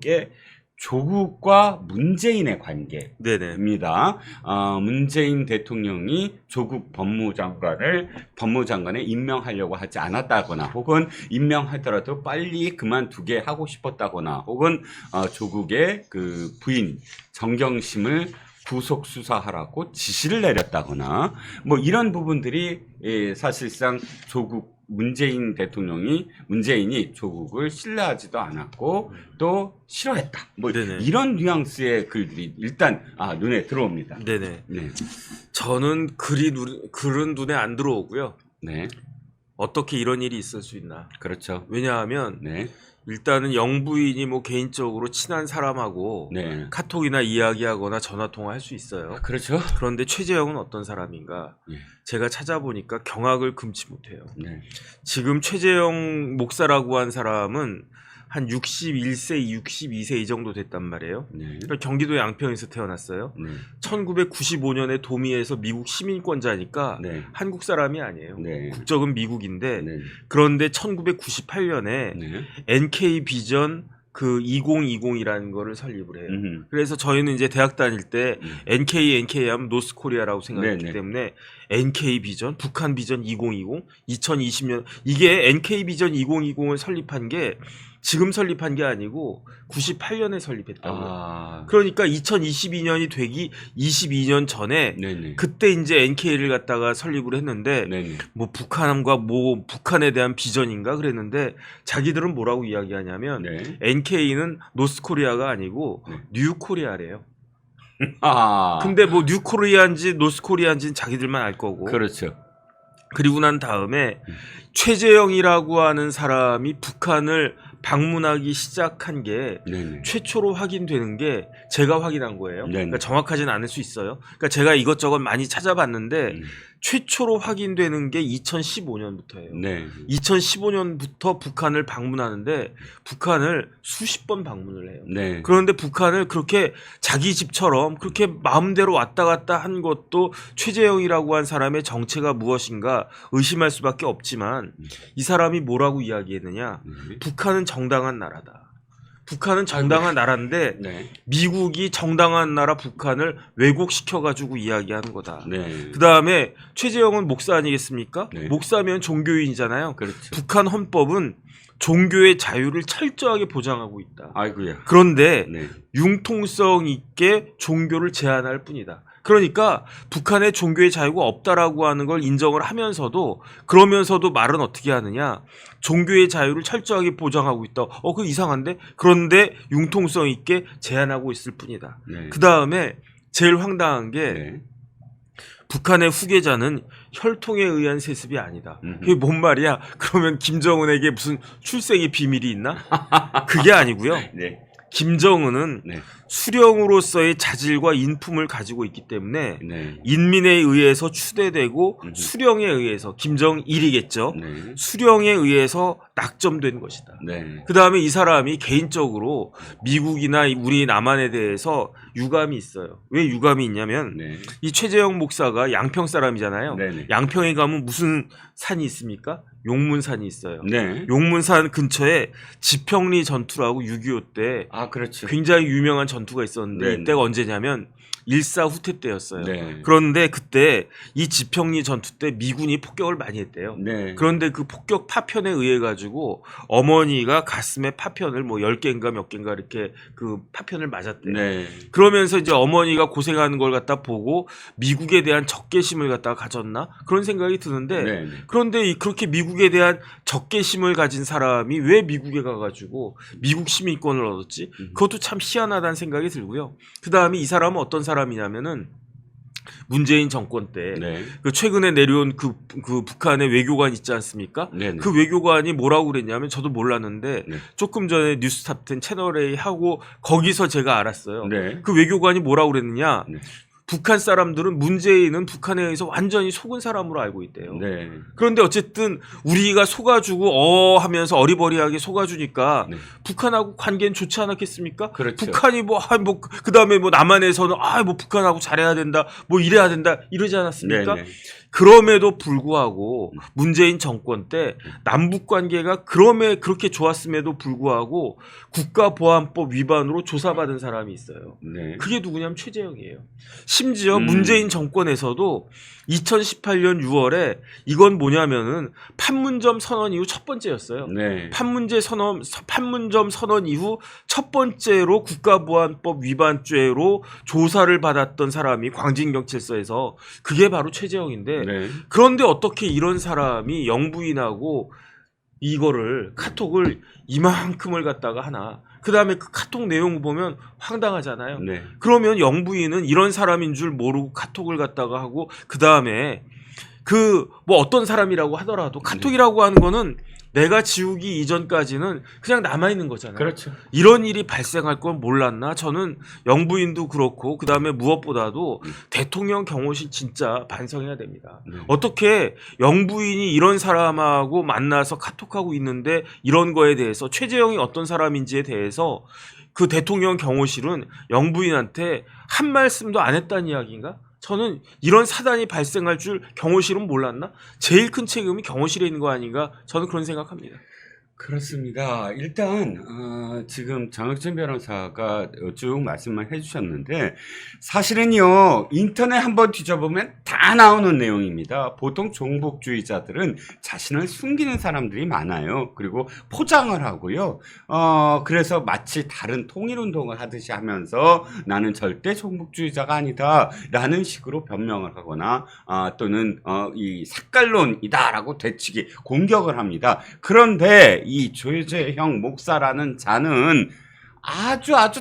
게 조국과 문재인의 관계입니다. 네네. 문재인 대통령이 조국 법무장관에 임명하려고 하지 않았다거나 혹은 임명하더라도 빨리 그만두게 하고 싶었다거나 혹은 조국의 그 부인 정경심을 구속 수사하라고 지시를 내렸다거나 뭐 이런 부분들이 사실상 문재인이 조국을 신뢰하지도 않았고 또 싫어했다. 뭐 네네. 이런 뉘앙스의 글들이 일단 눈에 들어옵니다. 네네. 네. 저는 글은 눈에 안 들어오고요. 네. 어떻게 이런 일이 있을 수 있나. 그렇죠. 왜냐하면 네. 일단은 영부인이 뭐 개인적으로 친한 사람하고 네. 카톡이나 이야기하거나 전화 통화할 수 있어요. 그렇죠. 그런데 최재형은 어떤 사람인가? 네. 제가 찾아보니까 경악을 금치 못해요. 네. 지금 최재형 목사라고 한 사람은 한 61세, 62세 이 정도 됐단 말이에요. 네. 그러니까 경기도 양평에서 태어났어요. 네. 1995년에 도미에서 미국 시민권자니까 네. 한국 사람이 아니에요. 네. 국적은 미국인데 네. 그런데 1998년에 네. NK 비전 그 2020이라는 거를 설립을 해요. 그래서 저희는 이제 대학 다닐 때 NK 하면 노스코리아라고 생각했기 네네. 때문에 NK 비전, 북한 비전 2020, 2020년 이게 NK 비전 2020을 설립한 게 지금 설립한 게 아니고 98년에 설립했다고요. 그러니까 2022년이 되기 22년 전에 네네. 그때 이제 NK를 갖다가 설립을 했는데 네네. 뭐 북한과 뭐 북한에 대한 비전인가 그랬는데 자기들은 뭐라고 이야기하냐면 네. NK는 노스코리아가 아니고 네. 뉴코리아래요. 근데 뭐 뉴코리아인지 노스코리아인지는 자기들만 알 거고. 그렇죠. 그리고 난 다음에 최재형이라고 하는 사람이 북한을 방문하기 시작한 게 네네. 최초로 확인되는 게 제가 확인한 거예요. 네네. 그러니까 정확하지는 않을 수 있어요. 그러니까 제가 이것저것 많이 찾아봤는데 최초로 확인되는 게 2015년부터예요. 네. 2015년부터 북한을 방문하는데 북한을 수십 번 방문을 해요. 네. 그런데 북한을 그렇게 자기 집처럼 그렇게 마음대로 왔다 갔다 한 것도 최재형이라고 한 사람의 정체가 무엇인가 의심할 수밖에 없지만 이 사람이 뭐라고 이야기했느냐. 북한은 정당한 나라다. 북한은 정당한 나라인데 네. 미국이 정당한 나라 북한을 왜곡시켜가지고 이야기하는 거다. 네. 그 다음에 최재형은 목사 아니겠습니까? 네. 목사면 종교인이잖아요. 그렇죠. 북한 헌법은 종교의 자유를 철저하게 보장하고 있다. 아이고야. 그런데 네. 융통성 있게 종교를 제한할 뿐이다. 그러니까 북한의 종교의 자유가 없다라고 하는 걸 인정을 하면서도 그러면서도 말은 어떻게 하느냐. 종교의 자유를 철저하게 보장하고 있다. 그거 이상한데? 그런데 융통성 있게 제한하고 있을 뿐이다. 네. 그 다음에 제일 황당한 게 네. 북한의 후계자는 혈통에 의한 세습이 아니다. 그게 뭔 말이야? 그러면 김정은에게 무슨 출생의 비밀이 있나? 그게 아니고요. 네. 김정은은 네. 수령으로서의 자질과 인품을 가지고 있기 때문에 네. 인민에 의해서 추대되고 수령에 의해서 김정일이겠죠. 네. 수령에 의해서 낙점된 것이다. 네. 그 다음에 이 사람이 개인적으로 미국이나 우리 남한에 대해서 유감이 있어요. 왜 유감이 있냐면 네. 이 최재형 목사가 양평 사람이잖아요. 네네. 양평에 가면 무슨 산이 있습니까? 용문산이 있어요. 네. 용문산 근처에 지평리 전투라고 6.25 때 그렇죠. 굉장히 유명한 전투가 있었는데 네네. 이때가 언제냐면 일사 후퇴 때였어요. 네. 그런데 그때 이 지평리 전투 때 미군이 폭격을 많이 했대요. 네. 그런데 그 폭격 파편에 의해 가지고 어머니가 가슴에 파편을 뭐 10개인가 몇 개인가 이렇게 그 파편을 맞았대요. 네. 그러면서 이제 어머니가 고생하는 걸 갖다 보고 미국에 대한 적개심을 갖다가 가졌나? 그런 생각이 드는데 네. 그런데 그렇게 미국에 대한 적개심을 가진 사람이 왜 미국에 가가지고 미국 시민권을 얻었지? 그것도 참 희한하다는 생각이 들고요. 그 다음에 이 사람은 어떤 사람이냐면은 문재인 정권 때 네. 그 최근에 내려온 그 북한의 외교관 있지 않습니까? 네네. 그 외교관이 뭐라고 그랬냐면 저도 몰랐는데 네. 조금 전에 뉴스탑10 채널A 하고 거기서 제가 알았어요. 네. 그 외교관이 뭐라고 그랬느냐? 네. 북한 사람들은 문재인은 북한에 의해서 완전히 속은 사람으로 알고 있대요. 네. 그런데 어쨌든 우리가 속아주고 하면서 어리버리하게 속아주니까 네. 북한하고 관계는 좋지 않았겠습니까? 그렇죠. 북한이 그다음에 뭐 남한에서는 뭐 북한하고 잘해야 된다, 뭐 이래야 된다 이러지 않았습니까? 네네. 그럼에도 불구하고 문재인 정권 때 남북 관계가 그렇게 좋았음에도 불구하고 국가보안법 위반으로 조사받은 사람이 있어요. 네. 그게 누구냐면 최재형이에요. 심지어 문재인 정권에서도 2018년 6월에 이건 뭐냐면은 판문점 선언 이후 첫 번째였어요. 네. 판문점 선언 이후 첫 번째로 국가보안법 위반죄로 조사를 받았던 사람이 광진경찰서에서 그게 바로 최재형인데 네. 그런데 어떻게 이런 사람이 영부인하고 이거를 카톡을 이만큼을 갖다가 하나. 그 다음에 그 카톡 내용 보면 황당하잖아요. 네. 그러면 영부인은 이런 사람인 줄 모르고 카톡을 갖다가 하고 그 다음에 그 뭐 어떤 사람이라고 하더라도 카톡이라고 하는 거는 내가 지우기 이전까지는 그냥 남아있는 거잖아요. 그렇죠. 이런 일이 발생할 건 몰랐나? 저는 영부인도 그렇고 그 다음에 무엇보다도 대통령 경호실 진짜 반성해야 됩니다. 어떻게 영부인이 이런 사람하고 만나서 카톡하고 있는데 이런 거에 대해서 최재형이 어떤 사람인지에 대해서 그 대통령 경호실은 영부인한테 한 말씀도 안 했다는 이야기인가? 저는 이런 사단이 발생할 줄 경호실은 몰랐나? 제일 큰 책임이 경호실에 있는 거 아닌가? 저는 그런 생각합니다. 그렇습니다. 일단 지금 장혁진 변호사가 쭉 말씀을 해주셨는데 사실은요 인터넷 한번 뒤져보면 다 나오는 내용입니다. 보통 종북주의자들은 자신을 숨기는 사람들이 많아요. 그리고 포장을 하고요. 그래서 마치 다른 통일운동을 하듯이 하면서 나는 절대 종북주의자가 아니다 라는 식으로 변명을 하거나 또는 이 색깔론이다라고 되치기 공격을 합니다. 그런데 이 최재형 목사라는 자는 아주 다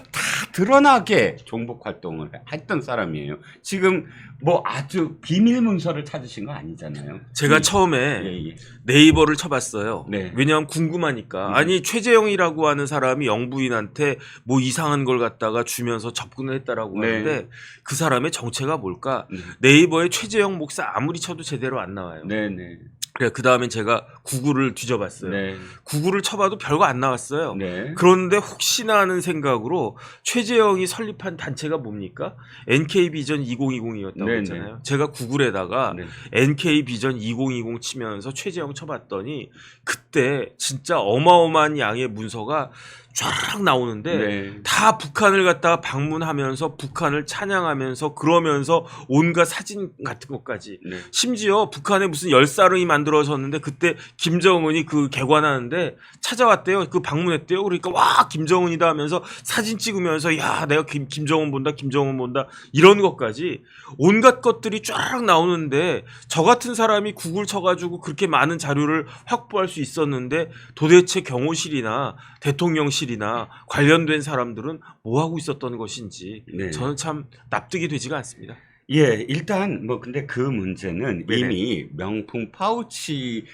드러나게 종북 활동을 했던 사람이에요. 지금 뭐 아주 비밀 문서를 찾으신 거 아니잖아요. 제가 처음에 예. 네이버를 쳐봤어요. 네. 왜냐하면 궁금하니까. 아니 최재형이라고 하는 사람이 영부인한테 뭐 이상한 걸 갖다가 주면서 접근을 했다라고 네. 하는데 그 사람의 정체가 뭘까? 네이버에 최재형 목사 아무리 쳐도 제대로 안 나와요. 네네. 그래 그 다음에 제가 구글을 뒤져봤어요. 네. 구글을 쳐봐도 별거 안 나왔어요. 네. 그런데 혹시나 하는 생각으로 최재형이 설립한 단체가 뭡니까? NK비전 2020이었다고 네네. 했잖아요. 제가 구글에다가 네. NK비전 2020 치면서 최재형 쳐봤더니 그때 진짜 어마어마한 양의 문서가 쫙 나오는데 네. 다 북한을 갖다가 방문하면서 북한을 찬양하면서 그러면서 온갖 사진 같은 것까지 네. 심지어 북한에 무슨 열사릉이 만들어졌는데 그때 김정은이 그 개관하는데 찾아왔대요. 그 방문했대요. 그러니까 와 김정은이다 하면서 사진 찍으면서 야 내가 김정은 본다 이런 것까지 온갖 것들이 쫙 나오는데 저 같은 사람이 구글 쳐가지고 그렇게 많은 자료를 확보할 수 있었는데 도대체 경호실이나 대통령실이나 관련된 사람들은 뭐 하고 있었던 것인지 네. 저는 참 납득이 되지가 않습니다. 예, 일단 뭐 근데 그 문제는 네네. 이미 명품 파우치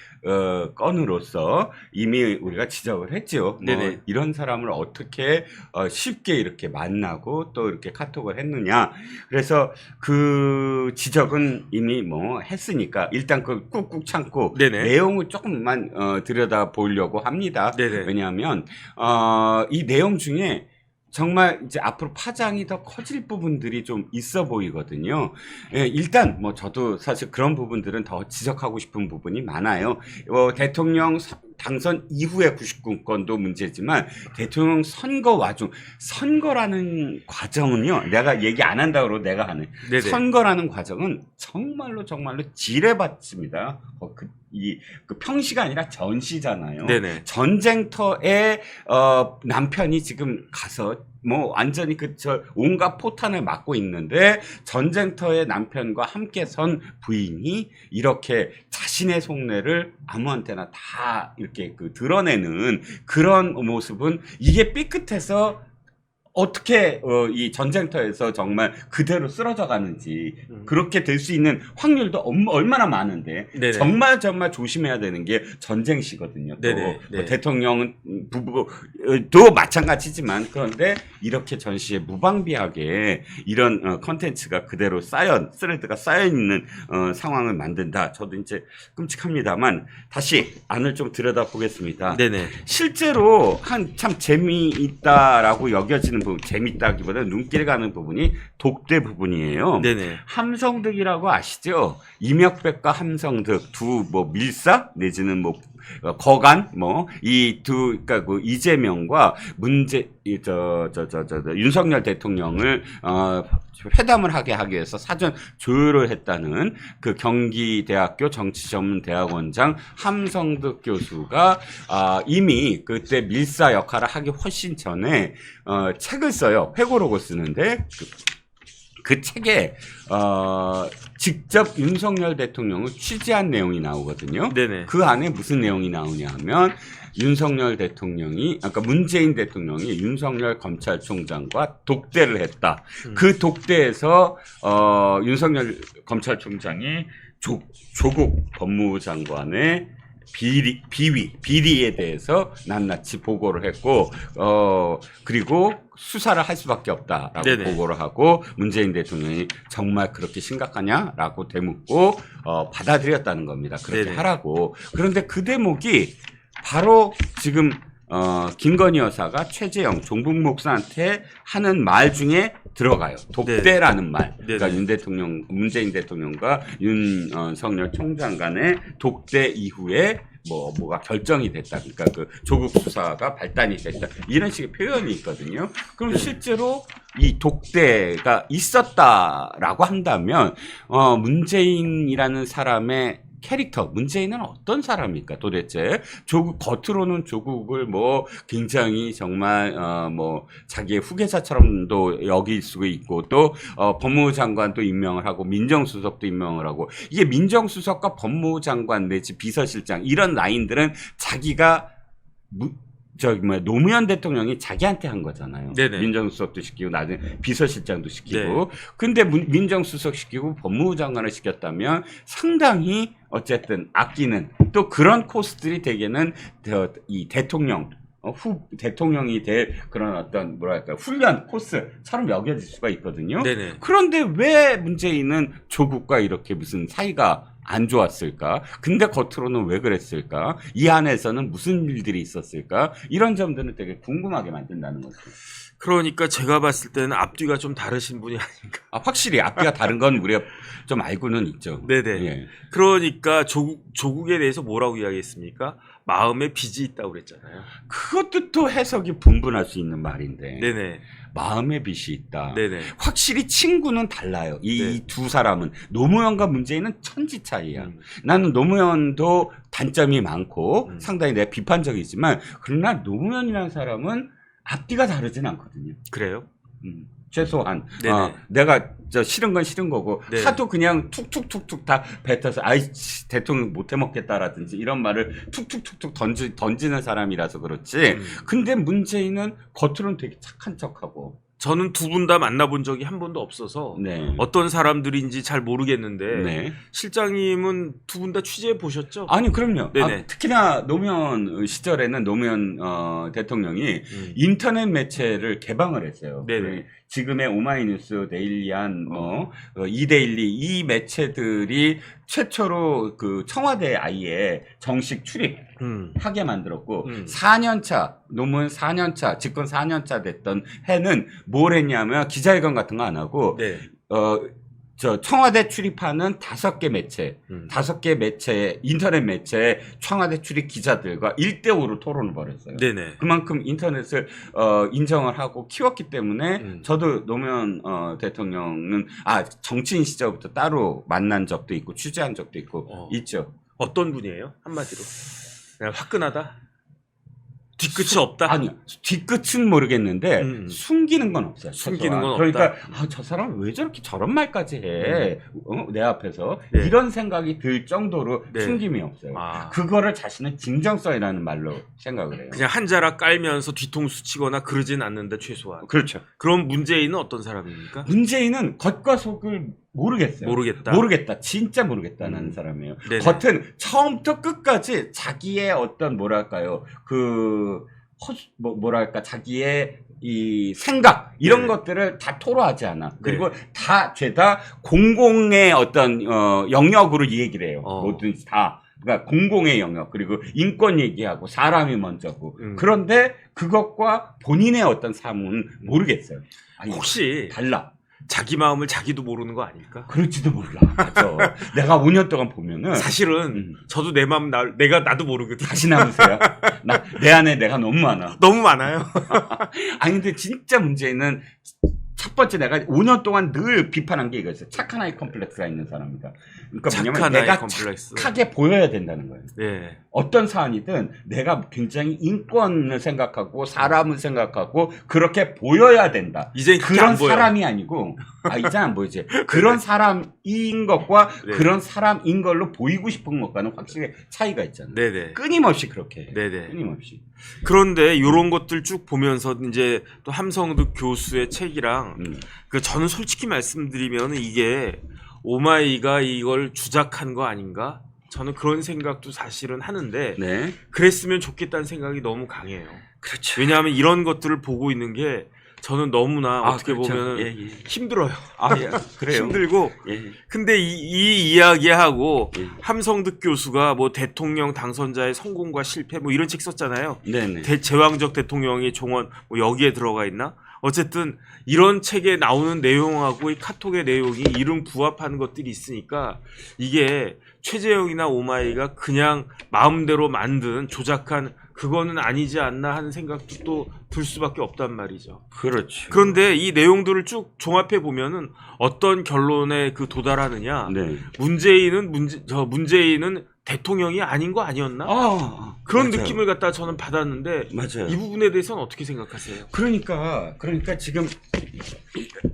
건으로서 이미 우리가 지적을 했죠. 뭐 네네. 이런 사람을 어떻게 쉽게 이렇게 만나고 또 이렇게 카톡을 했느냐. 그래서 그 지적은 이미 뭐 했으니까 일단 그걸 꾹꾹 참고 네네. 내용을 조금만 들여다 보려고 합니다. 네네. 왜냐하면 이 내용 중에 정말 이제 앞으로 파장이 더 커질 부분들이 좀 있어 보이거든요. 예, 일단 뭐 저도 사실 그런 부분들은 더 지적하고 싶은 부분이 많아요. 대통령 당선 이후의 99건도 문제지만 대통령 선거 와중 선거라는 과정은요. 내가 얘기 안 한다고 내가 하는 네네. 선거라는 과정은 정말로 지뢰밭입니다. 그 평시가 아니라 전시잖아요. 네네. 전쟁터에 남편이 지금 가서 뭐 완전히 온갖 포탄을 맞고 있는데 전쟁터에 남편과 함께 선 부인이 이렇게 자신의 속내를 아무한테나 다 이렇게 드러내는 그런 모습은 이게 삐끗해서 어떻게 이 전쟁터에서 정말 그대로 쓰러져 가는지 그렇게 될 수 있는 확률도 얼마나 많은데 네네. 정말 조심해야 되는 게 전쟁시거든요. 또 네네. 뭐 대통령 부부도 마찬가지지만 그런데 이렇게 전시에 무방비하게 이런 컨텐츠가 그대로 스레드가 쌓여 있는 상황을 만든다. 저도 이제 끔찍합니다만 다시 안을 좀 들여다 보겠습니다. 네네. 실제로 참 재미있다라고 여겨지는 부분, 재밌다기보다 눈길 가는 부분이 독대 부분이에요. 네네. 함성득이라고 아시죠? 이명백과 함성득 두 뭐 밀사 내지는 뭐 거간 뭐 이 두 그러니까 그 이재명과 윤석열 대통령을 회담을 하기 위해서 사전 조율을 했다는 그 경기대학교 정치전문대학원장 함성득 교수가 이미 그때 밀사 역할을 하기 훨씬 전에 책을 써요. 회고록을 쓰는데 그 책에 직접 윤석열 대통령을 취재한 내용이 나오거든요. 네네. 그 안에 무슨 내용이 나오냐 하면 윤석열 대통령이 아까 문재인 대통령이 윤석열 검찰총장과 독대를 했다. 그 독대에서 윤석열 검찰총장이 조국 법무부 장관의 비리에 대해서 낱낱이 보고를 했고 그리고 수사를 할 수밖에 없다라고 네네. 보고를 하고 문재인 대통령이 정말 그렇게 심각하냐라고 되묻고 받아들였다는 겁니다. 그렇게 네네. 하라고. 그런데 그 대목이 바로 지금 김건희 여사가 최재형 종북 목사한테 하는 말 중에 들어가요. 독대라는 말. 그러니까 문재인 대통령과 윤석열 총장 간의 독대 이후에 뭐가 결정이 됐다. 그러니까 그 조국 수사가 발단이 됐다. 이런 식의 표현이 있거든요. 그럼 실제로 이 독대가 있었다라고 한다면 문재인이라는 사람의 캐릭터, 문재인은 어떤 사람입니까 도대체? 겉으로는 조국을 뭐 굉장히 정말 뭐 자기의 후계자처럼도 여길 수가 있고 또 법무부 장관도 임명을 하고 민정수석도 임명을 하고 이게 민정수석과 법무부 장관 내지 비서실장 이런 라인들은 자기가 노무현 대통령이 자기한테 한 거잖아요. 네네. 민정수석도 시키고 나중에 비서실장도 시키고. 네. 근데 민정수석 시키고 법무부 장관을 시켰다면 상당히 어쨌든 아끼는 또 그런 코스들이 대개는 이 대통령 대통령이 될 그런 어떤 뭐랄까 훈련 코스처럼 여겨질 수가 있거든요. 네네. 그런데 왜 문재인은 조국과 이렇게 무슨 사이가 안 좋았을까? 근데 겉으로는 왜 그랬을까? 이 안에서는 무슨 일들이 있었을까? 이런 점들은 되게 궁금하게 만든다는 거죠. 그러니까 제가 봤을 때는 앞뒤가 좀 다르신 분이 아닌가. 확실히 앞뒤가 다른 건 우리가 좀 알고는 있죠. 네네. 예. 그러니까 조국에 대해서 뭐라고 이야기했습니까? 마음에 빚이 있다고 그랬잖아요. 그것도 또 해석이 분분할 수 있는 말인데. 네네. 마음의 빚이 있다. 네네. 확실히 친구는 달라요. 이 네. 두 사람은. 노무현과 문재인은 천지 차이야. 나는 노무현도 단점이 많고 상당히 내가 비판적이지만 그러나 노무현이라는 사람은 앞뒤가 다르진 않거든요. 그래요? 최소한 네네. 내가 싫은 건 싫은 거고 네. 하도 그냥 툭툭툭툭 다 뱉어서 아이 대통령 못 해먹겠다라든지 이런 말을 툭툭툭툭 던지는 사람이라서 그렇지. 근데 문재인은 겉으로는 되게 착한 척하고. 저는 두 분 다 만나본 적이 한 번도 없어서 네. 어떤 사람들인지 잘 모르겠는데 네. 실장님은 두 분 다 취재해 보셨죠? 아니 그럼요. 네네. 특히나 노무현 시절에는 노무현 대통령이 인터넷 매체를 개방을 했어요. 네네. 지금의 오마이뉴스, 데일리안, 이데일리 이 매체들이 최초로 그 청와대 아예 정식 출입하게 만들었고 4년차 노무현 4년차 집권 4년차 됐던 해는 뭘 했냐면 기자회견 같은 거 안 하고 네. 청와대 출입하는 5개 매체, 5개 매체, 인터넷 매체, 청와대 출입 기자들과 1대5로 토론을 벌였어요. 네네. 그만큼 인터넷을 인정을 하고 키웠기 때문에 저도 노무현 대통령은 정치인 시절부터 따로 만난 적도 있고 취재한 적도 있고 있죠. 어떤 분이에요? 한마디로. 그냥 화끈하다? 뒤끝이 없다? 아니요. 뒤끝은 모르겠는데 숨기는 건 없어요. 숨기는 건 그러니까 없다. 저 사람 왜 저렇게 저런 말까지 해? 내 앞에서 네. 이런 생각이 들 정도로 네. 숨김이 없어요. 아. 그거를 자신의 진정성이라는 말로 생각을 해요. 그냥 한 자락 깔면서 뒤통수 치거나 그러진 않는데 최소한. 그렇죠. 그럼 문재인은 어떤 사람입니까? 문재인은 겉과 속을 모르겠어요. 모르겠다. 진짜 모르겠다는 사람이에요. 네네. 겉은 처음부터 끝까지 자기의 어떤 뭐랄까요, 뭐랄까 자기의 이 생각 이런 네. 것들을 다 토로하지 않아. 그리고 다 죄다 공공의 어떤 영역으로 이 얘기를 해요. 뭐든지 다. 그러니까 공공의 영역 그리고 인권 얘기하고 사람이 먼저고 그런데 그것과 본인의 어떤 삶은 모르겠어요. 아니, 혹시 달라. 자기 마음을 자기도 모르는 거 아닐까? 그럴지도 몰라. 맞아. 내가 5년 동안 보면은 사실은 저도 내 마음 나도 모르거든. 다시 남으세요. 내 안에 내가 너무 많아. 너무 많아요. 아니 근데 진짜 문제는 첫 번째 내가 5년 동안 늘 비판한 게 이거였어요. 착한 아이 컴플렉스가 있는 사람이다. 그러니까 뭐냐면 착한 아이 내가 컴플렉스. 착하게 보여야 된다는 거예요. 네. 어떤 사안이든 내가 굉장히 인권을 생각하고 사람을 생각하고 그렇게 보여야 된다. 이제 그게 그런 안 보여. 사람이 아니고 이제 안 보이지. 그런 사람인 것과 네. 그런 사람인 걸로 보이고 싶은 것과는 확실히 차이가 있잖아요. 네네. 끊임없이 그렇게 해. 네네. 끊임없이. 그런데 이런 것들 쭉 보면서 이제 또 함성득 교수의 책이랑 그 저는 솔직히 말씀드리면 이게 오마이가 이걸 주작한 거 아닌가? 저는 그런 생각도 사실은 하는데 네. 그랬으면 좋겠다는 생각이 너무 강해요. 그렇죠. 왜냐하면 이런 것들을 보고 있는 게 저는 너무나 어떻게 그렇죠. 보면 예, 예. 힘들어요. 예. 그래요. 힘들고 예. 근데 이 이야기하고 예. 함성득 교수가 뭐 대통령 당선자의 성공과 실패 뭐 이런 책 썼잖아요. 네네. 제왕적 대통령의 종언 뭐 여기에 들어가 있나? 어쨌든 이런 책에 나오는 내용하고 이 카톡의 내용이 이름 부합하는 것들이 있으니까 이게 최재형이나 오마이가 그냥 마음대로 만든 조작한 그거는 아니지 않나 하는 생각도 또 들 수밖에 없단 말이죠. 그렇죠. 그런데 이 내용들을 쭉 종합해 보면은 어떤 결론에 그 도달하느냐? 네. 문재인은 대통령이 아닌 거 아니었나? 그런 맞아요. 느낌을 갖다 저는 받았는데 맞아요. 이 부분에 대해서는 어떻게 생각하세요? 그러니까 지금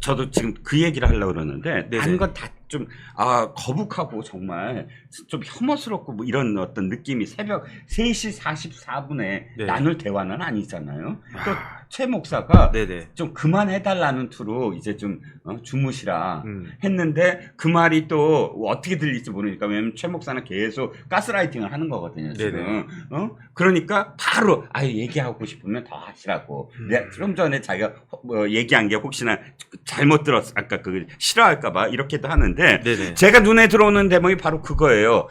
저도 지금 그 얘기를 하려고 그러는데 네네. 다른 건 다 좀 거북하고 정말 좀 혐오스럽고 뭐 이런 어떤 느낌이 새벽 3시 44분에 네. 나눌 대화는 아니잖아요. 또 최 목사가 네네. 좀 그만해달라는 투로 이제 좀 주무시라 음. 했는데 그 말이 또 어떻게 들릴지 모르니까 왜냐면 최 목사는 계속 가스라이팅을 하는 거거든요 지금. 그러니까 바로 얘기하고 싶으면 더 하시라고. 내가 좀 전에 자기가 얘기한 게 혹시나 잘못 들었어 아까 그 싫어할까봐 이렇게도 하는데 네네. 제가 눈에 들어오는 대목이 바로 그거예요.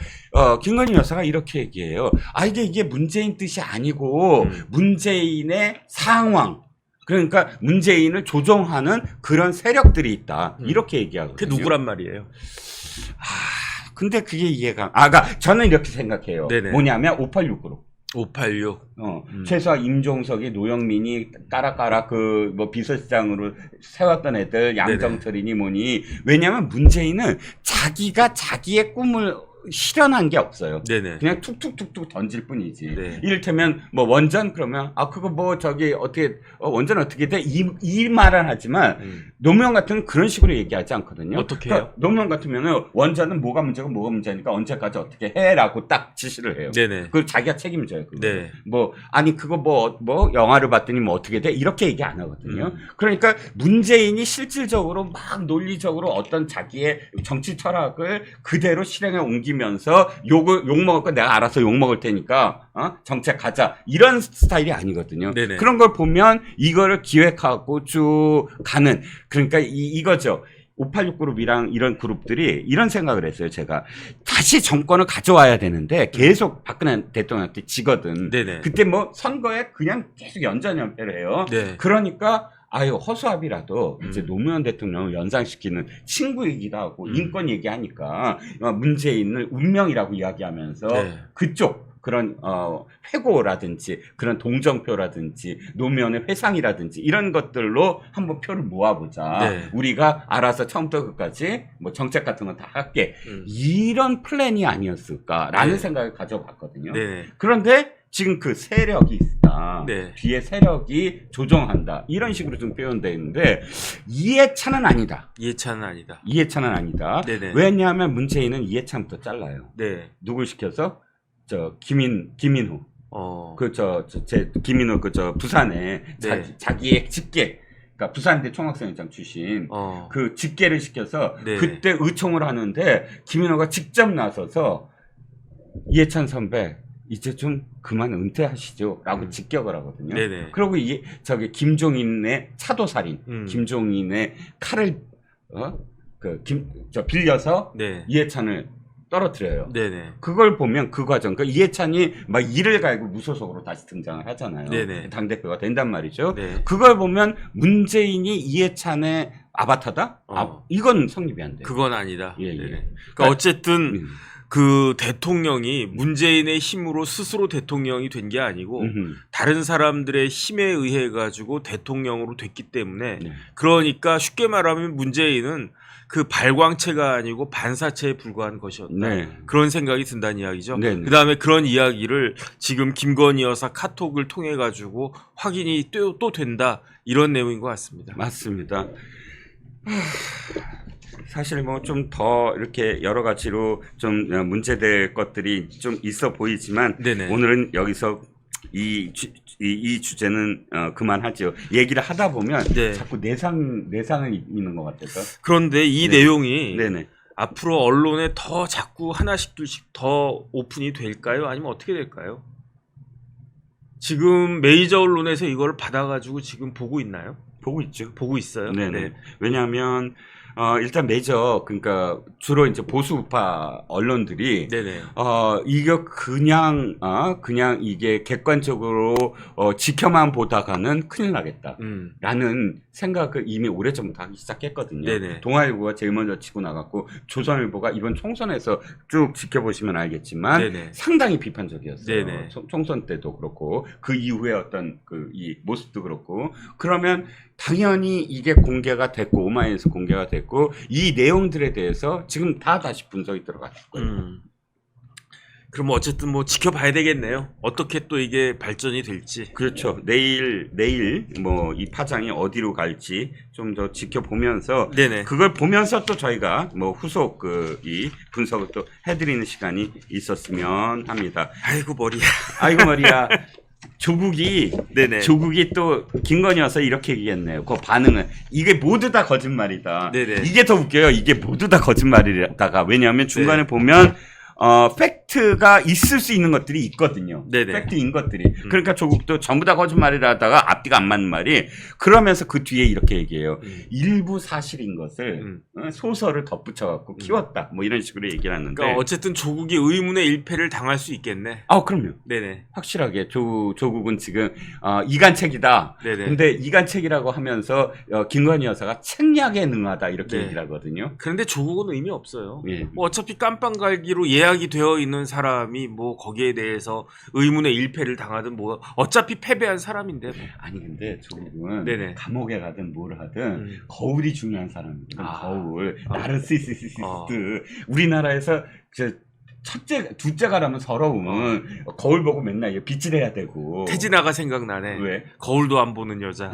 김건희 여사가 이렇게 얘기해요. 이게 문재인 뜻이 아니고 문재인의 상황. 그러니까 문재인을 조종하는 그런 세력들이 있다. 이렇게 얘기하거든요. 그게 누구란 말이에요? 근데 그게 이해가. 그러니까 저는 이렇게 생각해요. 네네. 뭐냐면 586 그룹. 586. 최소한 임종석이 노영민이 까라까라 그 뭐 비서실장으로 세웠던 애들 양정철이니 뭐니. 왜냐면 문재인은 자기가 자기의 꿈을 실현한 게 없어요. 네네. 그냥 툭툭툭툭 던질 뿐이지. 네. 이를테면 뭐 원전 그러면 그거 뭐 저기 어떻게 원전 어떻게 돼? 이 말은 하지만 노무현 같은 그런 식으로 얘기하지 않거든요. 어떻게 그러니까 해요? 노무현 같으면은 원전은 뭐가 문제고 뭐가 문제니까 언제까지 어떻게 해라고 딱 지시를 해요. 네네. 그걸 자기가 책임져요. 그거. 네. 뭐 그거 뭐 영화를 봤더니 뭐 어떻게 돼? 이렇게 얘기 안 하거든요. 그러니까 문재인이 실질적으로 막 논리적으로 어떤 자기의 정치 철학을 그대로 실행에 옮기면서 욕 먹을 거 내가 알아서 욕 먹을 테니까 정책 가자 이런 스타일이 아니거든요. 네네. 그런 걸 보면 이거를 기획하고 쭉 가는 그러니까 이거죠. 586 그룹이랑 이런 그룹들이 이런 생각을 했어요. 제가 다시 정권을 가져와야 되는데 계속 박근혜 대통령한테 지거든. 네네. 그때 뭐 선거에 그냥 계속 연전연패를 해요. 네. 그러니까 허수아비라도 이제 노무현 대통령을 연상시키는 친구이기도 하고 인권 얘기하니까 문재인을 운명이라고 이야기하면서 네. 그쪽 그런 회고라든지 그런 동정표라든지 노무현의 회상이라든지 이런 것들로 한번 표를 모아보자. 네. 우리가 알아서 처음부터 끝까지 뭐 정책 같은 건 다 할게. 이런 플랜이 아니었을까라는 네. 생각을 가져봤거든요. 네. 그런데 지금 그 세력이 있다. 네. 뒤에 세력이 조종한다. 이런 식으로 좀 표현되어 있는데 이해찬은 아니다. 이해찬은 아니다. 이해찬은 아니다. 네네. 왜냐하면 문재인은 이해찬부터 잘라요. 네. 누굴 시켜서? 김인호. 김인호 부산에 네. 자기의 직계. 그러니까 부산대 총학생회장 출신 그 직계를 시켜서 네. 그때 의총을 하는데 김인호가 직접 나서서 이해찬 선배 이제 좀 그만 은퇴하시죠 라고 직격을 하거든요. 네네. 그리고 김종인의 차도살인 김종인의 칼을 빌려서 네. 이해찬을 떨어뜨려요. 네네. 그걸 보면 그 과정, 그 이해찬이 막 이를 갈고 무소속으로 다시 등장을 하잖아요. 네네. 당대표가 된단 말이죠. 네. 그걸 보면 문재인이 이해찬의 아바타다? 이건 성립이 안 돼요. 그건 아니다. 예, 예. 네네. 그러니까 어쨌든 음. 그 대통령이 문재인의 힘으로 스스로 대통령이 된 게 아니고 다른 사람들의 힘에 의해 가지고 대통령으로 됐기 때문에 네. 그러니까 쉽게 말하면 문재인은 그 발광체가 아니고 반사체에 불과한 것이었다. 네. 그런 생각이 든다는 이야기죠. 네, 네. 그다음에 그런 이야기를 지금 김건희 여사 카톡을 통해 가지고 확인이 또 된다. 이런 내용인 것 같습니다. 맞습니다. 사실 뭐 좀 더 이렇게 여러 가지로 좀 문제될 것들이 좀 있어 보이지만 네네. 오늘은 여기서 이 주제는 그만하죠. 얘기를 하다 보면 네. 자꾸 내상을 입는 것 같아서. 그런데 이 네. 내용이 네네. 앞으로 언론에 더 자꾸 하나씩 둘씩 더 오픈이 될까요? 아니면 어떻게 될까요? 지금 메이저 언론에서 이걸 받아가지고 지금 보고 있나요? 보고 있죠. 보고 있어요. 네네. 네. 왜냐하면 일단 메이저 그러니까 주로 이제 보수파 언론들이 네네. 이거 그냥 이게 객관적으로 지켜만 보다가는 큰일 나겠다. 라는 생각을 이미 오래전부터 하기 시작했거든요. 네네. 동아일보가 제일 먼저 치고 나갔고 조선일보가 이번 총선에서 쭉 지켜보시면 알겠지만 네네. 상당히 비판적이었어요. 네네. 총선 때도 그렇고 그 이후에 어떤 이 모습도 그렇고 그러면 당연히 이게 공개가 됐고 오마이뉴스 공개가 됐고 이 내용들에 대해서 지금 다 다시 분석이 들어갔을 거예요. 그럼 어쨌든 뭐 지켜봐야 되겠네요. 어떻게 또 이게 발전이 될지. 그렇죠. 내일 뭐 이 파장이 어디로 갈지 좀 더 지켜보면서 네네. 그걸 보면서 또 저희가 뭐 후속 이 분석을 또 해드리는 시간이 있었으면 합니다. 아이고 머리야. 아이고 머리야. 조국이 네네. 또 김건희 와서 이렇게 얘기했네요. 그 반응은 이게 모두 다 거짓말이다. 네네. 이게 더 웃겨요. 이게 모두 다 거짓말이다가 왜냐하면 중간에 네. 보면 팩트가 있을 수 있는 것들이 있거든요. 네네. 팩트인 것들이. 그러니까 조국도 전부 다 거짓말이라다가 앞뒤가 안 맞는 말이 그러면서 그 뒤에 이렇게 얘기해요. 일부 사실인 것을 소설을 덧붙여갖고 키웠다. 뭐 이런 식으로 얘기를 하는데. 그러니까 어쨌든 조국이 의문의 일패를 당할 수 있겠네. 그럼요. 네네. 확실하게 조국은 지금 이간책이다. 네네. 근데 이간책이라고 하면서 김건희 여사가 책략에 능하다 이렇게 네. 얘기를 하거든요. 그런데 조국은 의미 없어요. 예. 뭐 어차피 깜빵갈기로 예약이 되어 있는 사람이 뭐 거기에 대해서 의문의 일패를 당하든 뭐 어차피 패배한 사람인데 뭐. 아니 근데 조국은 네네. 감옥에 가든 뭘 하든 거울이 중요한 사람이거든. 거울. 나르시시시스트. 우리나라에서 둘째 가라면 서러움은 거울 보고 맨날 이거 빗질해야 되고. 태진아가 생각나네. 왜? 거울도 안 보는 여자.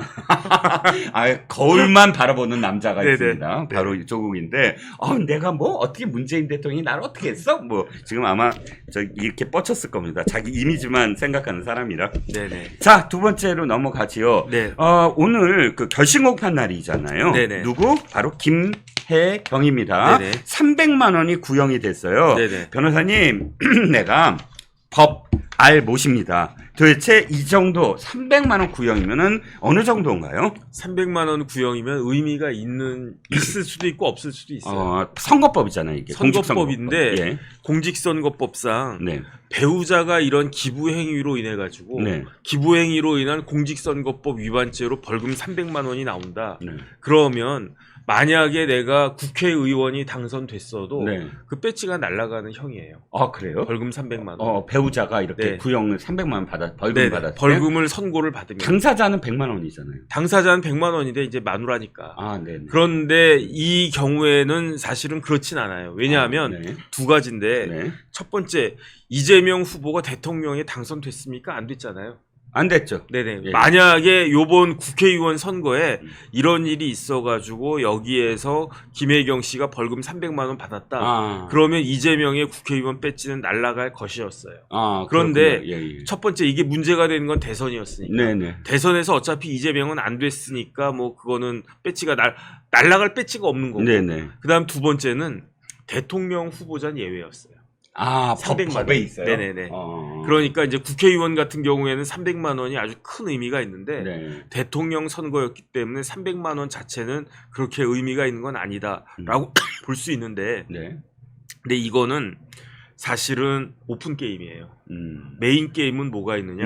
거울만 바라보는 남자가 네네. 있습니다. 바로 이 조국인데, 내가 뭐 어떻게 문재인 대통령이 나를 어떻게 했어? 뭐 지금 아마 이렇게 뻗쳤을 겁니다. 자기 이미지만 생각하는 사람이라. 네네. 자, 두 번째로 넘어가지요. 네. 오늘 그 결심공판 날이잖아요. 네네. 누구? 바로 김혜경입니다. 네네. 300만 원이 구형이 됐어요. 네네. 변호사님, 내가 법 알 모십니다. 도대체 이 정도 300만 원 구형이면은 어느 정도인가요? 300만 원 구형이면 의미가 있을 수도 있고 없을 수도 있어요. 선거법이잖아요, 이게. 선거법인데 공직선거법. 예. 공직선거법상 네. 배우자가 이런 기부 행위로 인해 가지고 네. 기부 행위로 인한 공직선거법 위반죄로 벌금 300만 원이 나온다. 네. 그러면 만약에 내가 국회의원이 당선됐어도 네. 그 배지가 날아가는 형이에요. 그래요? 벌금 300만 원. 배우자가 이렇게 네. 구형을 300만 원 벌금 네네. 받았어요. 벌금을 선고를 받으면 당사자는 100만 원이잖아요. 당사자는 100만 원인데 이제 마누라니까. 네. 그런데 이 경우에는 사실은 그렇진 않아요. 왜냐하면 네. 두 가지인데 네. 첫 번째 이재명 후보가 대통령에 당선됐습니까? 안 됐잖아요. 안 됐죠. 네네. 예. 만약에 요번 국회의원 선거에 이런 일이 있어가지고 여기에서 김혜경 씨가 벌금 300만 원 받았다. 그러면 이재명의 국회의원 배지는 날아갈 것이었어요. 그런데 예. 첫 번째 이게 문제가 되는 건 대선이었으니까. 네네. 대선에서 어차피 이재명은 안 됐으니까 뭐 그거는 배지가 날아갈 배지가 없는 거고. 네네. 그다음 두 번째는 대통령 후보자는 예외였어요. 300만 원. 법에 있어요. 네네네. 그러니까 이제 국회의원 같은 경우에는 300만 원이 아주 큰 의미가 있는데 네. 대통령 선거였기 때문에 300만 원 자체는 그렇게 의미가 있는 건 아니다라고 볼 수 있는데 네. 근데 이거는 사실은 오픈 게임이에요. 메인 게임은 뭐가 있느냐?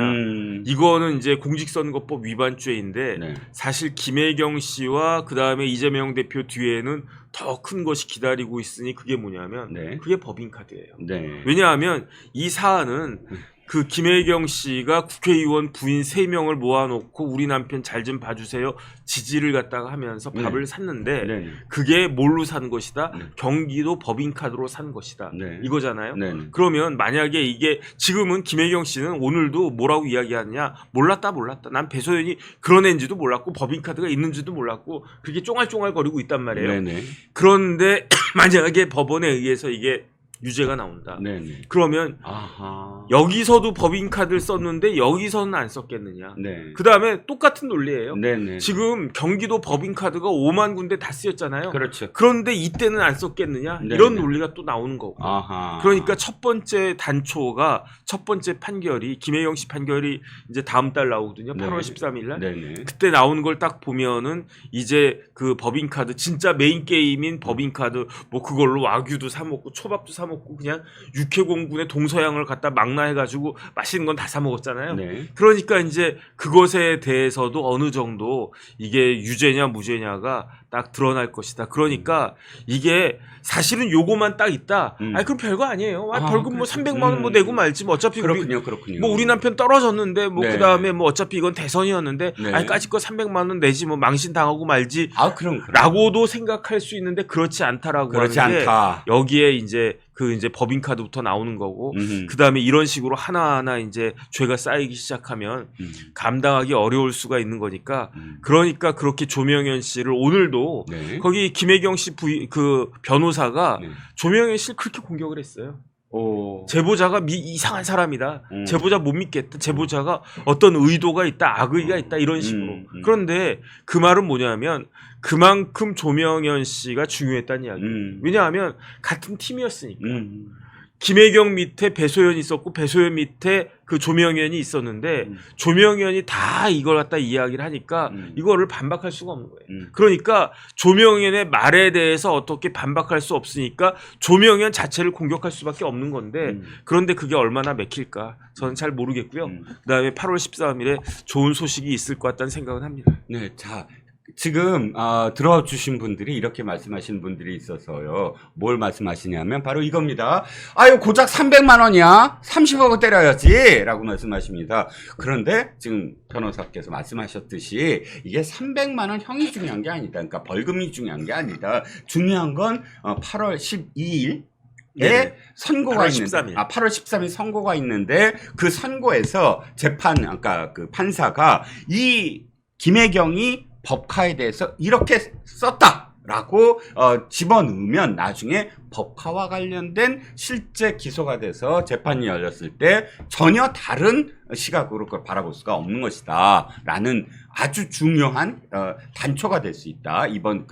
이거는 이제 공직선거법 위반죄인데 네. 사실 김혜경 씨와 그 다음에 이재명 대표 뒤에는 더 큰 것이 기다리고 있으니 그게 뭐냐면 네. 그게 법인카드예요. 네. 왜냐하면 이 사안은 그 김혜경 씨가 국회의원 부인 3명을 모아놓고 우리 남편 잘 좀 봐주세요 지지를 갖다가 하면서 밥을 샀는데 네. 그게 뭘로 산 것이다? 네. 경기도 법인카드로 산 것이다. 네. 이거잖아요. 네. 그러면 만약에 이게 지금은 김혜경 씨는 오늘도 뭐라고 이야기하느냐? 몰랐다. 난 배소연이 그런 애인지도 몰랐고 법인카드가 있는지도 몰랐고 그렇게 쫑알쫑알거리고 있단 말이에요. 네. 네. 그런데 만약에 법원에 의해서 이게 유죄가 나온다. 네. 네. 그러면 아하. 여기서도 법인카드를 썼는데 여기서는 안 썼겠느냐. 네. 그 다음에 똑같은 논리예요. 네네. 지금 경기도 법인카드가 5만 군데 다 쓰였잖아요. 그렇죠. 그런데 이때는 안 썼겠느냐. 네네. 이런 논리가 또 나오는 거고. 아하. 그러니까 첫 번째 단초가 첫 번째 판결이 김혜경 씨 판결이 이제 다음 달 나오거든요. 네. 8월 13일 날. 네네. 그때 나오는 걸 딱 보면은 이제 그 법인카드 진짜 메인 게임인 법인카드 뭐 그걸로 와규도 사 먹고 초밥도 사 먹고 그냥 육해공군의 동서양을 갖다 망라해가지고 맛있는 건 다 사 먹었잖아요. 네. 그러니까 이제 그것에 대해서도 어느 정도 이게 유죄냐 무죄냐가 딱 드러날 것이다. 그러니까 이게 사실은 요거만 딱 있다. 아니 그럼 별거 아니에요. 벌금 뭐 그렇죠. 300만 원 뭐 내고 말지 뭐 어차피 그렇군요. 뭐 우리 남편 떨어졌는데 뭐 네. 그다음에 뭐 어차피 이건 대선이었는데 네. 아니 까짓 거 300만 원 내지 뭐 망신 당하고 말지 그럼. 라고도 생각할 수 있는데 그렇지 않다라고 그렇지 하는 게 않다. 여기에 이제 그 이제 법인카드부터 나오는 거고 음흠. 그다음에 이런 식으로 하나하나 이제 죄가 쌓이기 시작하면 감당하기 어려울 수가 있는 거니까 그러니까 그렇게 조명현 씨를 오늘도 네. 거기 김혜경 씨 그 변호사가 네. 조명현 씨를 그렇게 공격을 했어요. 오. 제보자가 이상한 사람이다. 제보자 못 믿겠다. 제보자가 어떤 의도가 있다. 악의가 있다. 이런 식으로. 그런데 그 말은 뭐냐면 그만큼 조명현 씨가 중요했다는 이야기예요. 왜냐하면 같은 팀이었으니까. 김혜경 밑에 배소연이 있었고 배소연 밑에 그 조명현이 있었는데 조명현이 다 이걸 갖다 이야기를 하니까 이거를 반박할 수가 없는 거예요. 그러니까 조명현의 말에 대해서 어떻게 반박할 수 없으니까 조명현 자체를 공격할 수밖에 없는 건데 그런데 그게 얼마나 맥힐까 저는 잘 모르겠고요. 그다음에 8월 13일에 좋은 소식이 있을 것 같다는 생각은 합니다. 네, 자. 지금 들어와 주신 분들이 이렇게 말씀하시는 분들이 있어서요. 뭘 말씀하시냐면 바로 이겁니다. 아유 고작 300만 원이야. 30억을 때려야지 라고 말씀하십니다. 그런데 지금 변호사께서 말씀하셨듯이 이게 300만 원 형이 중요한 게 아니다. 그러니까 벌금이 중요한 게 아니다. 중요한 건 8월 12일 에 선고가 8월 있는데 13일. 8월 13일 선고가 있는데 그 선고에서 아까 그 판사가 이 김혜경이 법카에 대해서 이렇게 썼다라고 집어넣으면 나중에 법카와 관련된 실제 기소가 돼서 재판이 열렸을 때 전혀 다른 시각으로 그걸 바라볼 수가 없는 것이다 라는 아주 중요한 단초가 될 수 있다. 이번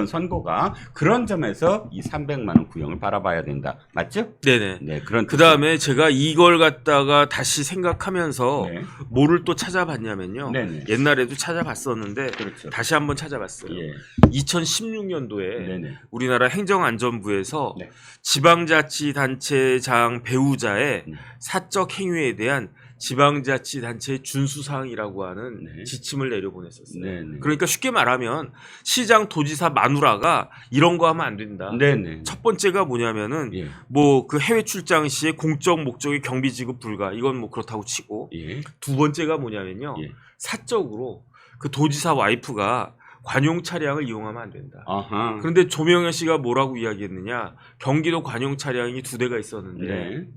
선고가 그런 점에서 이 300만 원 구형을 바라봐야 된다. 맞죠? 네네. 네, 그런 그다음에 제가 이걸 갖다가 다시 생각하면서 네. 뭐를 또 찾아봤냐면요. 네네. 옛날에도 찾아봤었는데 그렇죠. 다시 한번 찾아봤어요. 예. 2016년도에 네네. 우리나라 행정안전부에서 네. 지방자치단체장 배우자의 네. 사적 행위에 대한 지방자치단체의 준수사항이라고 하는 네. 지침을 내려보냈었어요. 네네. 그러니까 쉽게 말하면 시장 도지사 마누라가 이런 거 하면 안 된다. 네네. 첫 번째가 뭐냐면은 예. 뭐 그 해외 출장 시에 공적 목적의 경비 지급 불가 이건 뭐 그렇다고 치고 예. 두 번째가 뭐냐면요 예. 사적으로 그 도지사 와이프가 관용 차량을 이용하면 안 된다. 아하. 그런데 조명현 씨가 뭐라고 이야기했느냐 경기도 관용 차량이 2대가 있었는데 네.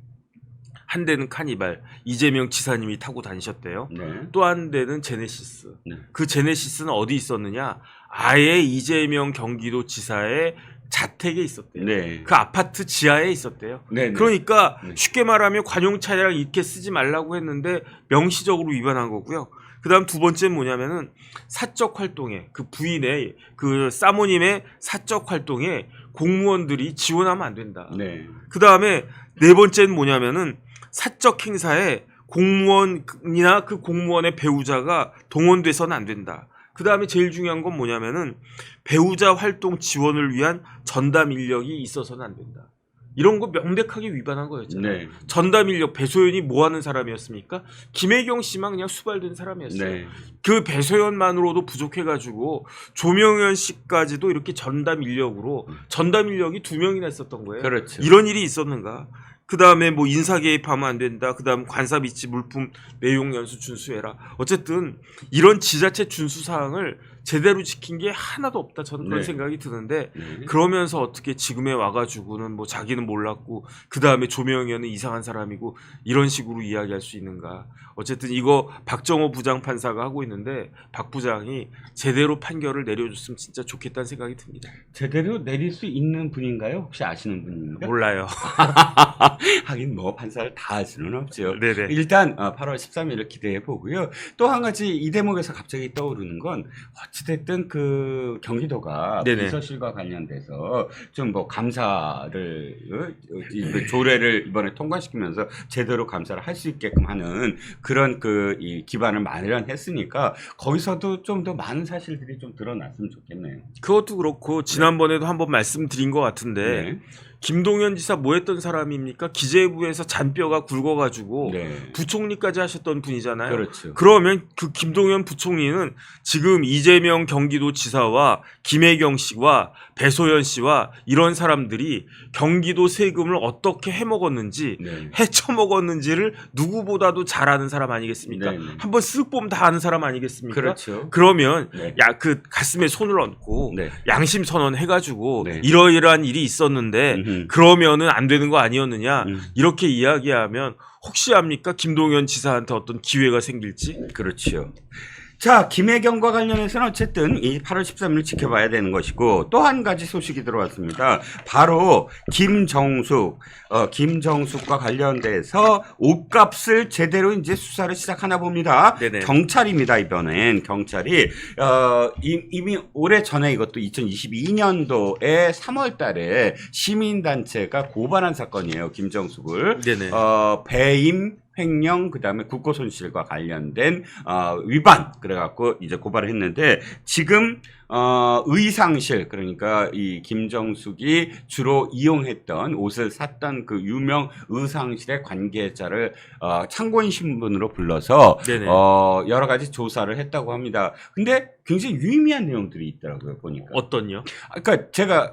한 대는 카니발 이재명 지사님이 타고 다니셨대요. 네. 또 한 대는 제네시스. 네. 그 제네시스는 어디 있었느냐 아예 이재명 경기도 지사의 자택에 있었대요. 네. 그 아파트 지하에 있었대요. 네. 그러니까 네. 쉽게 말하면 관용 차량 이렇게 쓰지 말라고 했는데 명시적으로 위반한 거고요. 그다음 두 번째는 뭐냐면은 사적 활동에 그 부인의 그 사모님의 사적 활동에 공무원들이 지원하면 안 된다. 네. 그다음에 네 번째는 뭐냐면은 사적 행사에 공무원이나 그 공무원의 배우자가 동원돼서는 안 된다. 그 다음에 제일 중요한 건 뭐냐면은 배우자 활동 지원을 위한 전담 인력이 있어서는 안 된다. 이런 거 명백하게 위반한 거였잖아요. 네. 전담인력 배소연이 뭐 하는 사람이었습니까? 김혜경 씨만 그냥 수발된 사람이었어요. 네. 그 배소연만으로도 부족해가지고 조명현 씨까지도 이렇게 전담인력으로 전담인력이 2명이나 있었던 거예요. 그렇죠. 이런 일이 있었는가? 그 다음에 뭐 인사 개입하면 안 된다. 그 다음 관사 비치 물품 내용 연수 준수해라. 어쨌든 이런 지자체 준수 사항을 제대로 지킨 게 하나도 없다. 저는 그런 네. 생각이 드는데 네. 그러면서 어떻게 지금에 와가지고는 뭐 자기는 몰랐고 그 다음에 조명현은 이상한 사람이고 이런 식으로 이야기할 수 있는가? 어쨌든 이거 박정호 부장판사가 하고 있는데 박 부장이 제대로 판결을 내려줬으면 진짜 좋겠다는 생각이 듭니다. 제대로 내릴 수 있는 분인가요? 혹시 아시는 분입니까? 몰라요. 하긴 뭐 판사를 다 할 수는 없죠. 네네. 일단 8월 13일을 기대해 보고요. 또 한 가지 이 대목에서 갑자기 떠오르는 건 어찌됐든 그 경기도가 네네. 비서실과 관련돼서 좀 뭐 감사를 조례를 이번에 통과시키면서 제대로 감사를 할 수 있게끔 하는 그런 그 이 기반을 마련했으니까 거기서도 좀 더 많은 사실들이 좀 드러났으면 좋겠네요. 그것도 그렇고 지난번에도 한번 말씀드린 것 같은데 네. 김동연 지사 뭐 했던 사람입니까? 기재부에서 잔뼈가 굵어가지고 네. 부총리까지 하셨던 분이잖아요. 그렇죠. 그러면 그 김동연 부총리는 지금 이재명 경기도지사와 김혜경 씨와 배소연 씨와 이런 사람들이 경기도 세금을 어떻게 해먹었는지 네. 헤쳐먹었는지를 누구보다도 잘 아는 사람 아니겠습니까? 네, 네. 한번 쓱 보면 다 아는 사람 아니겠습니까? 그렇죠. 그러면 네. 야 그 가슴에 손을 얹고 네. 양심 선언 해가지고 네. 이러이러한 일이 있었는데 음흠. 그러면은 안 되는 거 아니었느냐 음. 이렇게 이야기하면 혹시 압니까 김동연 지사한테 어떤 기회가 생길지? 그렇죠. 자, 김혜경과 관련해서는 어쨌든 이 8월 13일 지켜봐야 되는 것이고 또 한 가지 소식이 들어왔습니다. 바로 김정숙과 관련돼서 옷값을 제대로 이제 수사를 시작하나 봅니다. 네네. 경찰입니다. 이번엔 경찰이 이미 오래 전에 이것도 2022년도에 3월달에 시민단체가 고발한 사건이에요. 김정숙을 네네. 배임 횡령 그다음에 국고손실과 관련된 위반 그래갖고 이제 고발을 했는데 지금 의상실 그러니까 이 김정숙이 주로 이용했던 옷을 샀던 그 유명 의상실의 관계자를 참고인 신분으로 불러서 네네. 여러 가지 조사를 했다고 합니다. 근데 굉장히 유의미한 내용들이 있더라고요 보니까. 어떤요? 그러니까 제가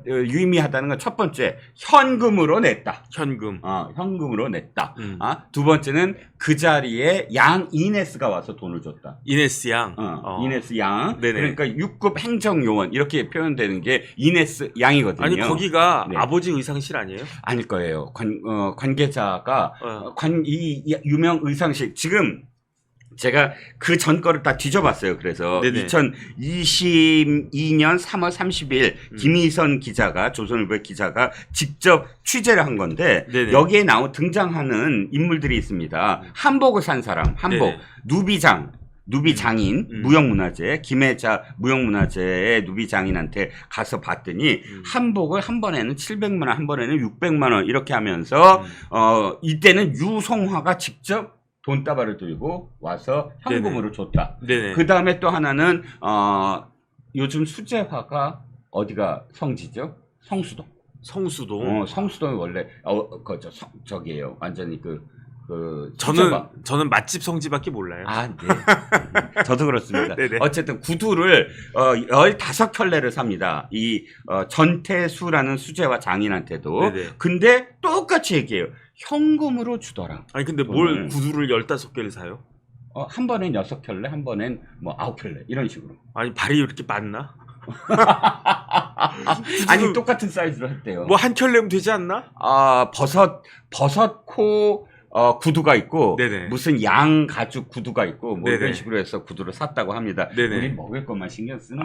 유의미하다는 건 첫 번째 현금으로 냈다. 현금. 현금으로 냈다. 음. 두 번째는 그 자리에 양 이네스가 와서 돈을 줬다. 이네스 양. 이네스 양. 네네. 그러니까 6급 행정요원 이렇게 표현되는 게 이네스 양이거든요. 아니 거기가 네. 아버지 의상실 아니에요? 아닐 거예요. 관계자가 어. 이 유명 의상실 지금 제가 그 전 거를 다 뒤져봤어요. 그래서 네네. 2022년 3월 30일 김희선 기자가 조선일보 기자가 직접 취재를 한 건데 네네. 여기에 등장하는 인물들이 있습니다. 한복을 산 사람, 한복, 네네. 누비장인 무형문화재 김혜자 무형문화재의 누비장인한테 가서 봤더니 한복을 한 번에는 700만 원, 한 번에는 600만 원 이렇게 하면서 이때는 유송화가 직접 돈다발을 들고 와서 현금으로 줬다. 네네. 그 다음에 또 하나는 요즘 수제화가 어디가 성지죠? 성수동. 성수동. 성수동이 원래 저기예요. 완전히 그 저는 맛집 성지밖에 몰라요. 네. 저도 그렇습니다. 네네. 어쨌든 구두를 15켤레를 삽니다. 이 전태수라는 수제화 장인한테도. 네네. 근데 똑같이 얘기해요. 현금으로 주더라. 아니 근데 뭘 구두를 15개를 사요? 한 번엔 6켤레, 한 번엔 뭐 9켤레 이런 식으로. 아니 발이 이렇게 많나? 아니 똑같은 사이즈로 했대요. 뭐 한 켤레면 되지 않나? 버섯코 구두가 있고 네네. 무슨 양 가죽 구두가 있고 뭐 네네. 이런 식으로 해서 구두를 샀다고 합니다. 네네. 우리 먹을 것만 신경 쓰는데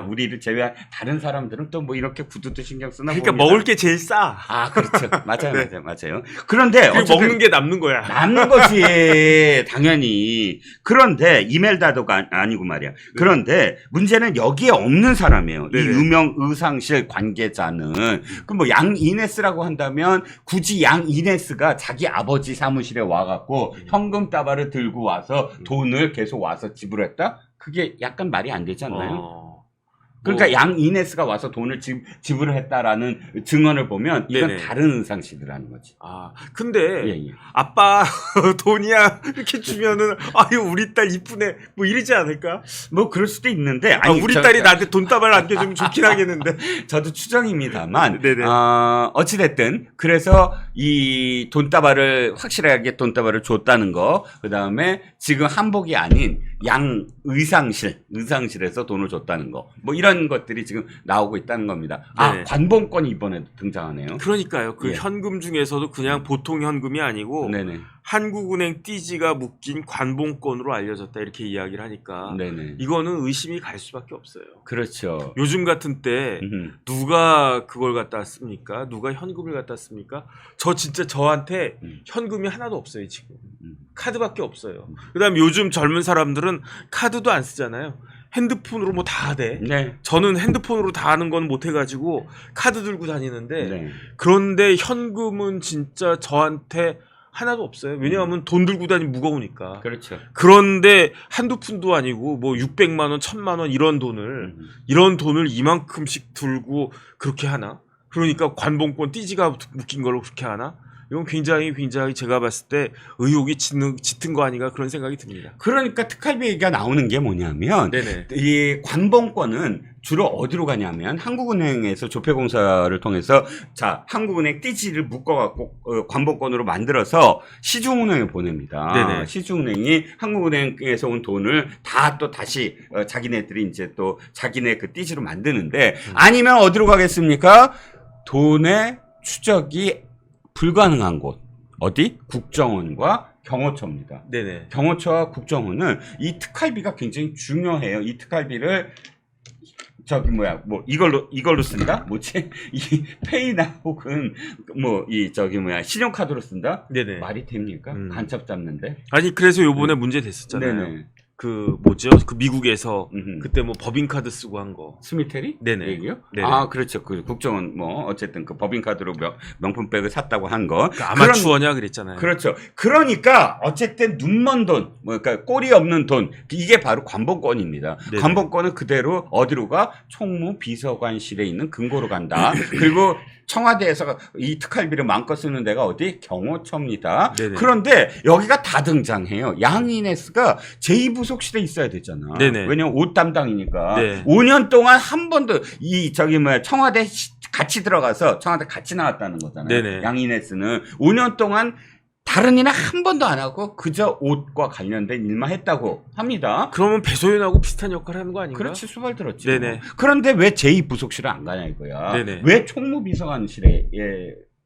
우리를 제외한 다른 사람들은 또 뭐 이렇게 구두도 신경 쓰나 그러니까 봅니다. 먹을 게 제일 싸. 그렇죠. 맞아요. 그런데 그리고 어쨌든 먹는 게 남는 거야. 남는 거지 당연히. 그런데 이멜다도가 아니고 말이야. 그런데 문제는 여기에 없는 사람이에요. 네네. 이 유명 의상실 관계자는 그 뭐 양 이네스라고 한다면 굳이 양 이네스가 자기 아버지 사무실에 와갖고 현금 다발을 들고 와서 돈을 계속 와서 지불했다? 그게 약간 말이 안 되지 않나요? 그러니까 양 이네스가 와서 돈을 지불을 했다라는 증언을 보면 이건 네네. 다른 은상씨들이라는 거지. 아, 근데 예. 아빠 돈이야 이렇게 주면은 아유 우리 딸 이쁘네 뭐 이러지 않을까? 뭐 그럴 수도 있는데 아니, 우리 딸이 나한테 돈다발 안겨주면 좋긴 하겠는데. 저도 추정입니다만 네네. 어찌됐든 그래서 이 돈다발을 확실하게 돈다발을 줬다는 거, 그 다음에 지금 한복이 아닌 양 의상실에서 돈을 줬다는 거, 뭐 이런 것들이 지금 나오고 있다는 겁니다. 네. 관봉권이 이번에 등장하네요. 그러니까요. 그 예. 현금 중에서도 그냥 보통 현금이 아니고 네네. 한국은행 띠지가 묶인 관봉권으로 알려졌다 이렇게 이야기를 하니까 네네. 이거는 의심이 갈 수밖에 없어요. 그렇죠. 요즘 같은 때 누가 그걸 갖다 씁니까? 누가 현금을 갖다 씁니까? 저 진짜 저한테 현금이 하나도 없어요 지금. 카드밖에 없어요. 그다음에 요즘 젊은 사람들은 카드도 안 쓰잖아요. 핸드폰으로 뭐 다 돼. 네. 저는 핸드폰으로 다 하는 건 못 해가지고 카드 들고 다니는데 네. 그런데 현금은 진짜 저한테 하나도 없어요. 왜냐하면 돈 들고 다니면 무거우니까. 그렇죠. 그런데 한두 푼도 아니고 뭐 600만 원, 1000만 원 이런 돈을 이만큼씩 들고 그렇게 하나? 그러니까 관봉권 띠지가 묶인 걸로 그렇게 하나? 이건 굉장히 제가 봤을 때 의혹이 짙은 거 아닌가 그런 생각이 듭니다. 그러니까 특활비 얘기가 나오는 게 뭐냐면 네네. 이 관봉권은 주로 어디로 가냐면 한국은행에서 조폐공사를 통해서 자 한국은행 띠지를 묶어갖고 관봉권으로 만들어서 시중은행에 보냅니다. 네네. 시중은행이 한국은행에서 온 돈을 다 또 다시 자기네들이 이제 또 자기네 그 띠지로 만드는데 아니면 어디로 가겠습니까? 돈의 추적이 불가능한 곳 어디? 국정원과 경호처입니다. 네네. 경호처와 국정원은 이 특활비가 굉장히 중요해요. 이 특활비를 이걸로 쓴다? 뭐지? 이 페이나 혹은 신용카드로 쓴다? 네네. 말이 됩니까? 간첩 잡는데. 아니 그래서 요번에 문제 됐었잖아요. 네네. 그 미국에서 그때 뭐 법인카드 쓰고 한 거. 스미테리? 네네. 얘기요? 네네. 아, 그렇죠. 그 국정원 어쨌든 그 법인카드로 명품백을 샀다고 한 거. 그 아마추어냐 그랬잖아요. 그렇죠. 그러니까 어쨌든 눈먼 돈, 그러니까 꼴이 없는 돈, 이게 바로 관봉권입니다. 네네. 관봉권은 그대로 어디로 가? 총무 비서관실에 있는 금고로 간다. 그리고 청와대에서 이 특활비를 마음껏 쓰는 데가 어디? 경호처입니다. 네네. 그런데 여기가 다 등장해요. 양이네스가 제2부속실에 있어야 되잖아. 네네. 왜냐면 옷 담당이니까. 네. 5년 동안 한 번도 청와대 같이 들어가서 청와대 같이 나왔다는 거잖아요. 네네. 양이네스는 5년 동안 다른 일은 한 번도 안 하고 그저 옷과 관련된 일만 했다고 합니다. 그러면 배소연하고 비슷한 역할을 하는 거 아닌가? 그렇지, 수발 들었지. 네네. 그런데 왜 제2부속실을 안 가냐 이거야. 네네. 왜 총무비서관실에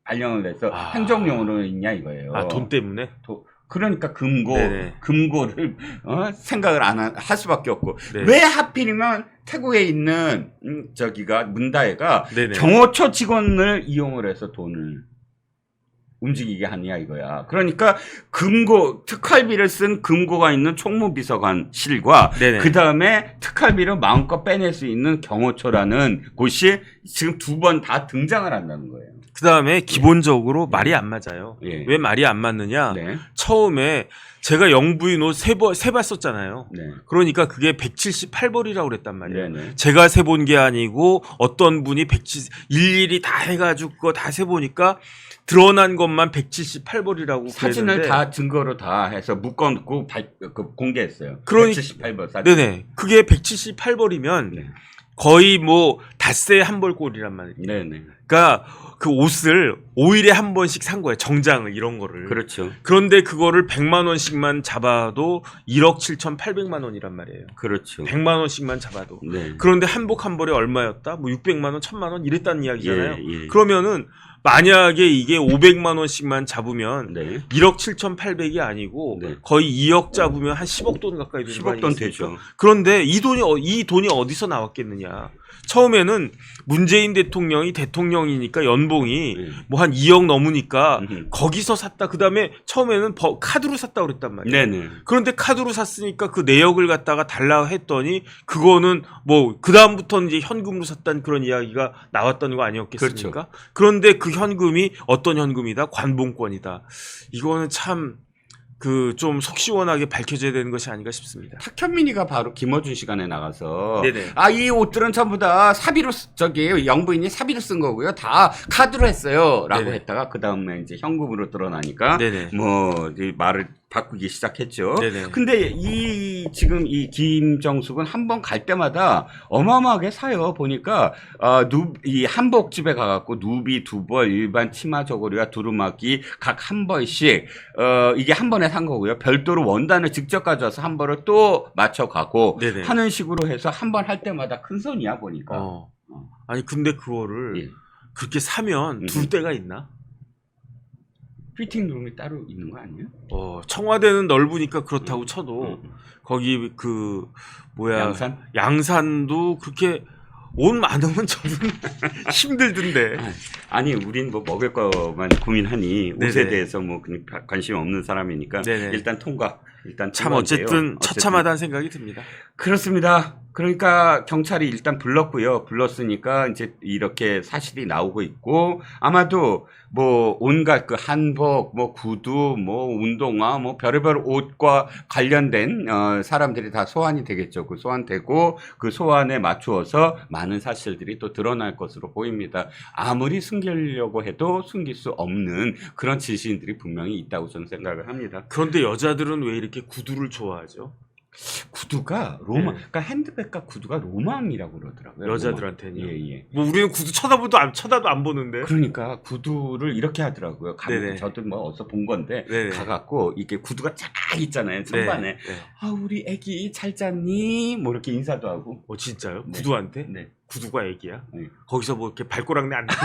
발령을 해서 아. 행정용으로 있냐 이거예요. 아, 돈 때문에? 그러니까 네네. 금고를 생각을 안 할 수밖에 없고. 네. 왜 하필이면 태국에 있는 문다혜가 네네. 경호처 직원을 이용을 해서 돈을 움직이게 하냐 이거야. 그러니까 특활비를 쓴 금고가 있는 총무비서관실과 네네. 그 다음에 특활비를 마음껏 빼낼 수 있는 경호처라는 곳이 지금 두 번 다 등장을 한다는 거예요. 그 다음에 기본적으로 말이 안 맞아요. 예. 왜 말이 안 맞느냐? 네. 처음에 제가 영부인 옷 세발 썼잖아요. 네. 그러니까 그게 178벌이라고 그랬단 말이에요. 네네. 제가 세본 게 아니고 어떤 분이 일일이 다 해가지고 그거 다 세보니까 드러난 것만 178벌이라고 사진을 그랬는데 다 증거로 다 해서 묶어놓고 공개했어요. 그러니까 178번 사진. 네네. 그게 178벌이면 네. 거의 뭐 닷새 한 벌 꼴이란 말이에요. 네네. 그러니까 그 옷을 5일에 한 번씩 산 거예요. 정장을 이런 거를. 그렇죠. 그런데 그거를 100만 원씩만 잡아도 1억 7,800만 원이란 말이에요. 그렇죠. 100만 원씩만 잡아도. 네. 그런데 한복 한 벌에 얼마였다? 뭐 600만 원, 1000만 원 이랬다는 이야기잖아요. 예. 그러면은 만약에 이게 500만 원씩만 잡으면 네. 1억 7,800이 아니고 네. 거의 2억 잡으면 한 10억 돈 가까이 되는 거 10억 돈 아니겠습니까? 되죠. 그런데 이 돈이 어디서 나왔겠느냐? 처음에는 문재인 대통령이 대통령이니까 연봉이 네. 뭐 한 2억 넘으니까 음흠. 거기서 샀다. 그다음에 처음에는 카드로 샀다 그랬단 말이에요. 네네. 그런데 카드로 샀으니까 그 내역을 갖다가 달라 했더니 그거는 뭐 그다음부터는 이제 현금으로 샀다는 그런 이야기가 나왔던 거 아니었겠습니까? 그렇죠. 그런데 그 현금이 어떤 현금이다? 관봉권이다. 이거는 참 그 좀 속 시원하게 밝혀져야 되는 것이 아닌가 싶습니다. 탁현민이가 바로 김어준 시간에 나가서 네네. 이 옷들은 전부 다 사비로 저기 영부인이 사비로 쓴 거고요. 다 카드로 했어요라고 네네. 했다가 그 다음에 이제 현금으로 드러나니까 네네. 뭐 이 말을 바꾸기 시작했죠. 네네. 근데 지금 이 김정숙은 한 번 갈 때마다 어마어마하게 사요. 보니까 이 한복집에 가갖고 누비 2벌, 일반 치마 저고리와 두루마기 각 한 벌씩 이게 한 번에 산 거고요. 별도로 원단을 직접 가져와서 한 벌을 또 맞춰가고 네네. 하는 식으로 해서 한 번 할 때마다 큰 손이야 보니까. 아니 근데 그거를 예. 그렇게 사면 둘 데가 있나? 피팅룸이 따로 있는 거 아니에요? 청와대는 넓으니까 그렇다고 쳐도 거기 그 뭐야 양산도 그렇게 옷 많으면 저는 힘들던데. 아니 우린 뭐 먹을 거만 고민하니 네네. 옷에 대해서 뭐 그냥 관심 없는 사람이니까 네네. 일단 통과. 일단 참 통과인데요. 어쨌든 처참하다는 생각이 듭니다. 그렇습니다. 그러니까 경찰이 일단 불렀고요. 불렀으니까 이제 이렇게 사실이 나오고 있고 아마도 뭐 온갖 그 한복, 뭐 구두, 뭐 운동화, 뭐 별의별 옷과 관련된 사람들이 다 소환이 되겠죠. 그 소환되고 그 소환에 맞추어서 많은 사실들이 또 드러날 것으로 보입니다. 아무리 숨기려고 해도 숨길 수 없는 그런 지시인들이 분명히 있다고 저는 생각을 합니다. 그런데 여자들은 왜 이렇게 구두를 좋아하죠? 구두가 그러니까 핸드백과 구두가 로망이라고 그러더라고요. 여자들한테는. 예. 뭐 우리는 구두 쳐다도 안 보는데. 그러니까 구두를 이렇게 하더라고요. 네네. 저도 뭐 어디서 본 건데 네네. 가갖고 이게 구두가 쫙 있잖아요. 선반에. 네. 우리 애기 잘 잤니? 뭐 이렇게 인사도 하고. 진짜요? 네. 구두한테? 네. 구두가 애기야? 네. 거기서 뭐 이렇게 발꼬락내 안 나.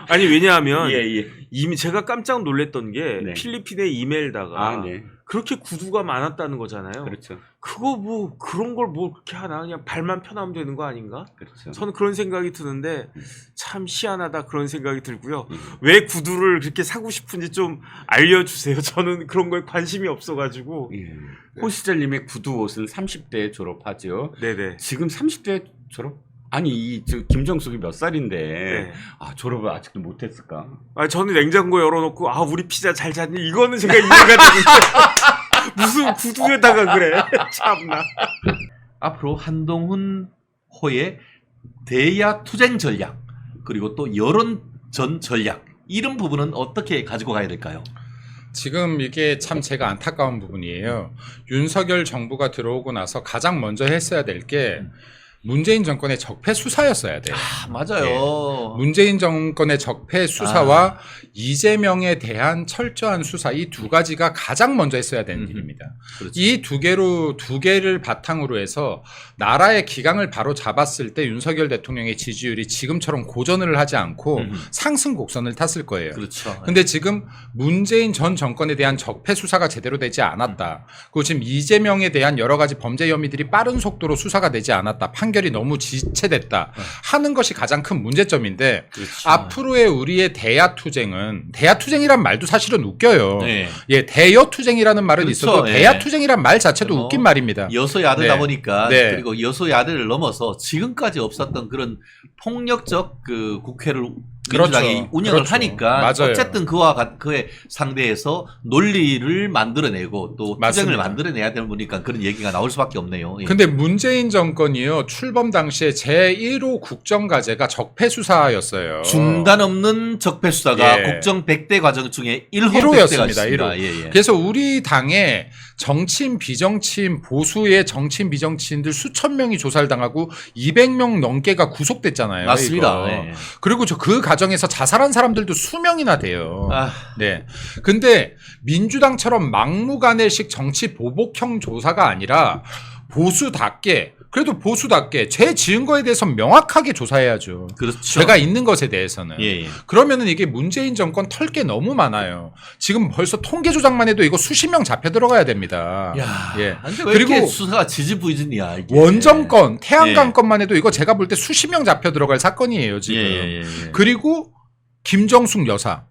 아니 왜냐하면 예. 이미 제가 깜짝 놀랐던 게 네. 필리핀의 이메일다가 네. 그렇게 구두가 많았다는 거잖아요. 그렇죠. 그거 뭐 그런 걸 뭐 그렇게 하나 그냥 발만 편하면 되는 거 아닌가? 그렇죠. 저는 그런 생각이 드는데 참 희한하다 그런 생각이 들고요. 왜 구두를 그렇게 사고 싶은지 좀 알려주세요. 저는 그런 거에 관심이 없어가지고. 예. 호시절님의 구두 옷은 30대에 졸업하죠. 네네. 지금 30대 졸업? 아니 김정숙이 몇 살인데 네. 졸업을 아직도 못했을까? 저는 냉장고 열어놓고 우리 피자 잘 잤니? 이거는 제가 이해가 되는데 무슨 구두에다가 그래? 참나. 앞으로 한동훈 호의 대야 투쟁 전략 그리고 또 여론전 전략 이런 부분은 어떻게 가지고 가야 될까요? 지금 이게 참 제가 안타까운 부분이에요. 윤석열 정부가 들어오고 나서 가장 먼저 했어야 될 게 문재인 정권의 적폐 수사였어야 돼요. 맞아요. 문재인 정권의 적폐 수사와 이재명에 대한 철저한 수사 이 두 가지가 가장 먼저 했어야 되는 일입니다. 그렇죠. 이 두 개를 바탕으로 해서 나라의 기강을 바로 잡았을 때 윤석열 대통령의 지지율이 지금처럼 고전을 하지 않고 상승 곡선을 탔을 거예요. 그렇죠. 근데 지금 문재인 전 정권에 대한 적폐 수사가 제대로 되지 않았다. 그리고 지금 이재명에 대한 여러 가지 범죄 혐의들이 빠른 속도로 수사가 되지 않았다. 판결이 너무 지체됐다. 하는 것이 가장 큰 문제점인데 그렇죠. 앞으로의 우리의 대야투쟁은 대야투쟁이란 말도 사실은 웃겨요. 네. 예, 대여투쟁이라는 말은 그렇죠. 있어도 예. 대야투쟁이란 말 자체도 뭐 웃긴 말입니다. 여소야대다 네. 보니까 네. 그리고 여소야대를 넘어서 지금까지 없었던 그런 폭력적 그 국회를 민주당이 그렇죠. 운영을 그렇죠. 하니까 맞아요. 어쨌든 그에 상대해서 논리를 만들어내고 또 투쟁을 맞습니다. 만들어내야 되는 거니까 그런 얘기가 나올 수밖에 없네요. 예. 근데 문재인 정권이요 출범 당시에 제1호 국정과제가 적폐 수사였어요. 중단 없는 적폐 수사가 예. 국정 100대 과정 중에 1호 1호였습니다. 100대가 있습니다. 1호. 예. 그래서 우리 당에 정치인 비정치인 보수의 정치인 비정치인들 수천 명이 조사를 당하고 200명 넘게가 구속됐잖아요. 맞습니다. 이거. 예. 그리고 그 과정에서 자살한 사람들도 수명이나 돼요. 네. 근데 민주당처럼 막무가내식 정치 보복형 조사가 아니라 보수답게 그래도 보수답게 죄 지은 거에 대해서 명확하게 조사해야죠. 그렇죠. 죄가 있는 것에 대해서는. 예. 그러면은 이게 문재인 정권 털 게 너무 많아요. 지금 벌써 통계 조작만 해도 이거 수십 명 잡혀 들어가야 됩니다. 야, 예. 근데 왜 그리고 이렇게 수사가 지지부진이야 이게. 원정권, 태양광 예. 건만 해도 이거 제가 볼 때 수십 명 잡혀 들어갈 사건이에요, 지금. 예. 그리고 김정숙 여사.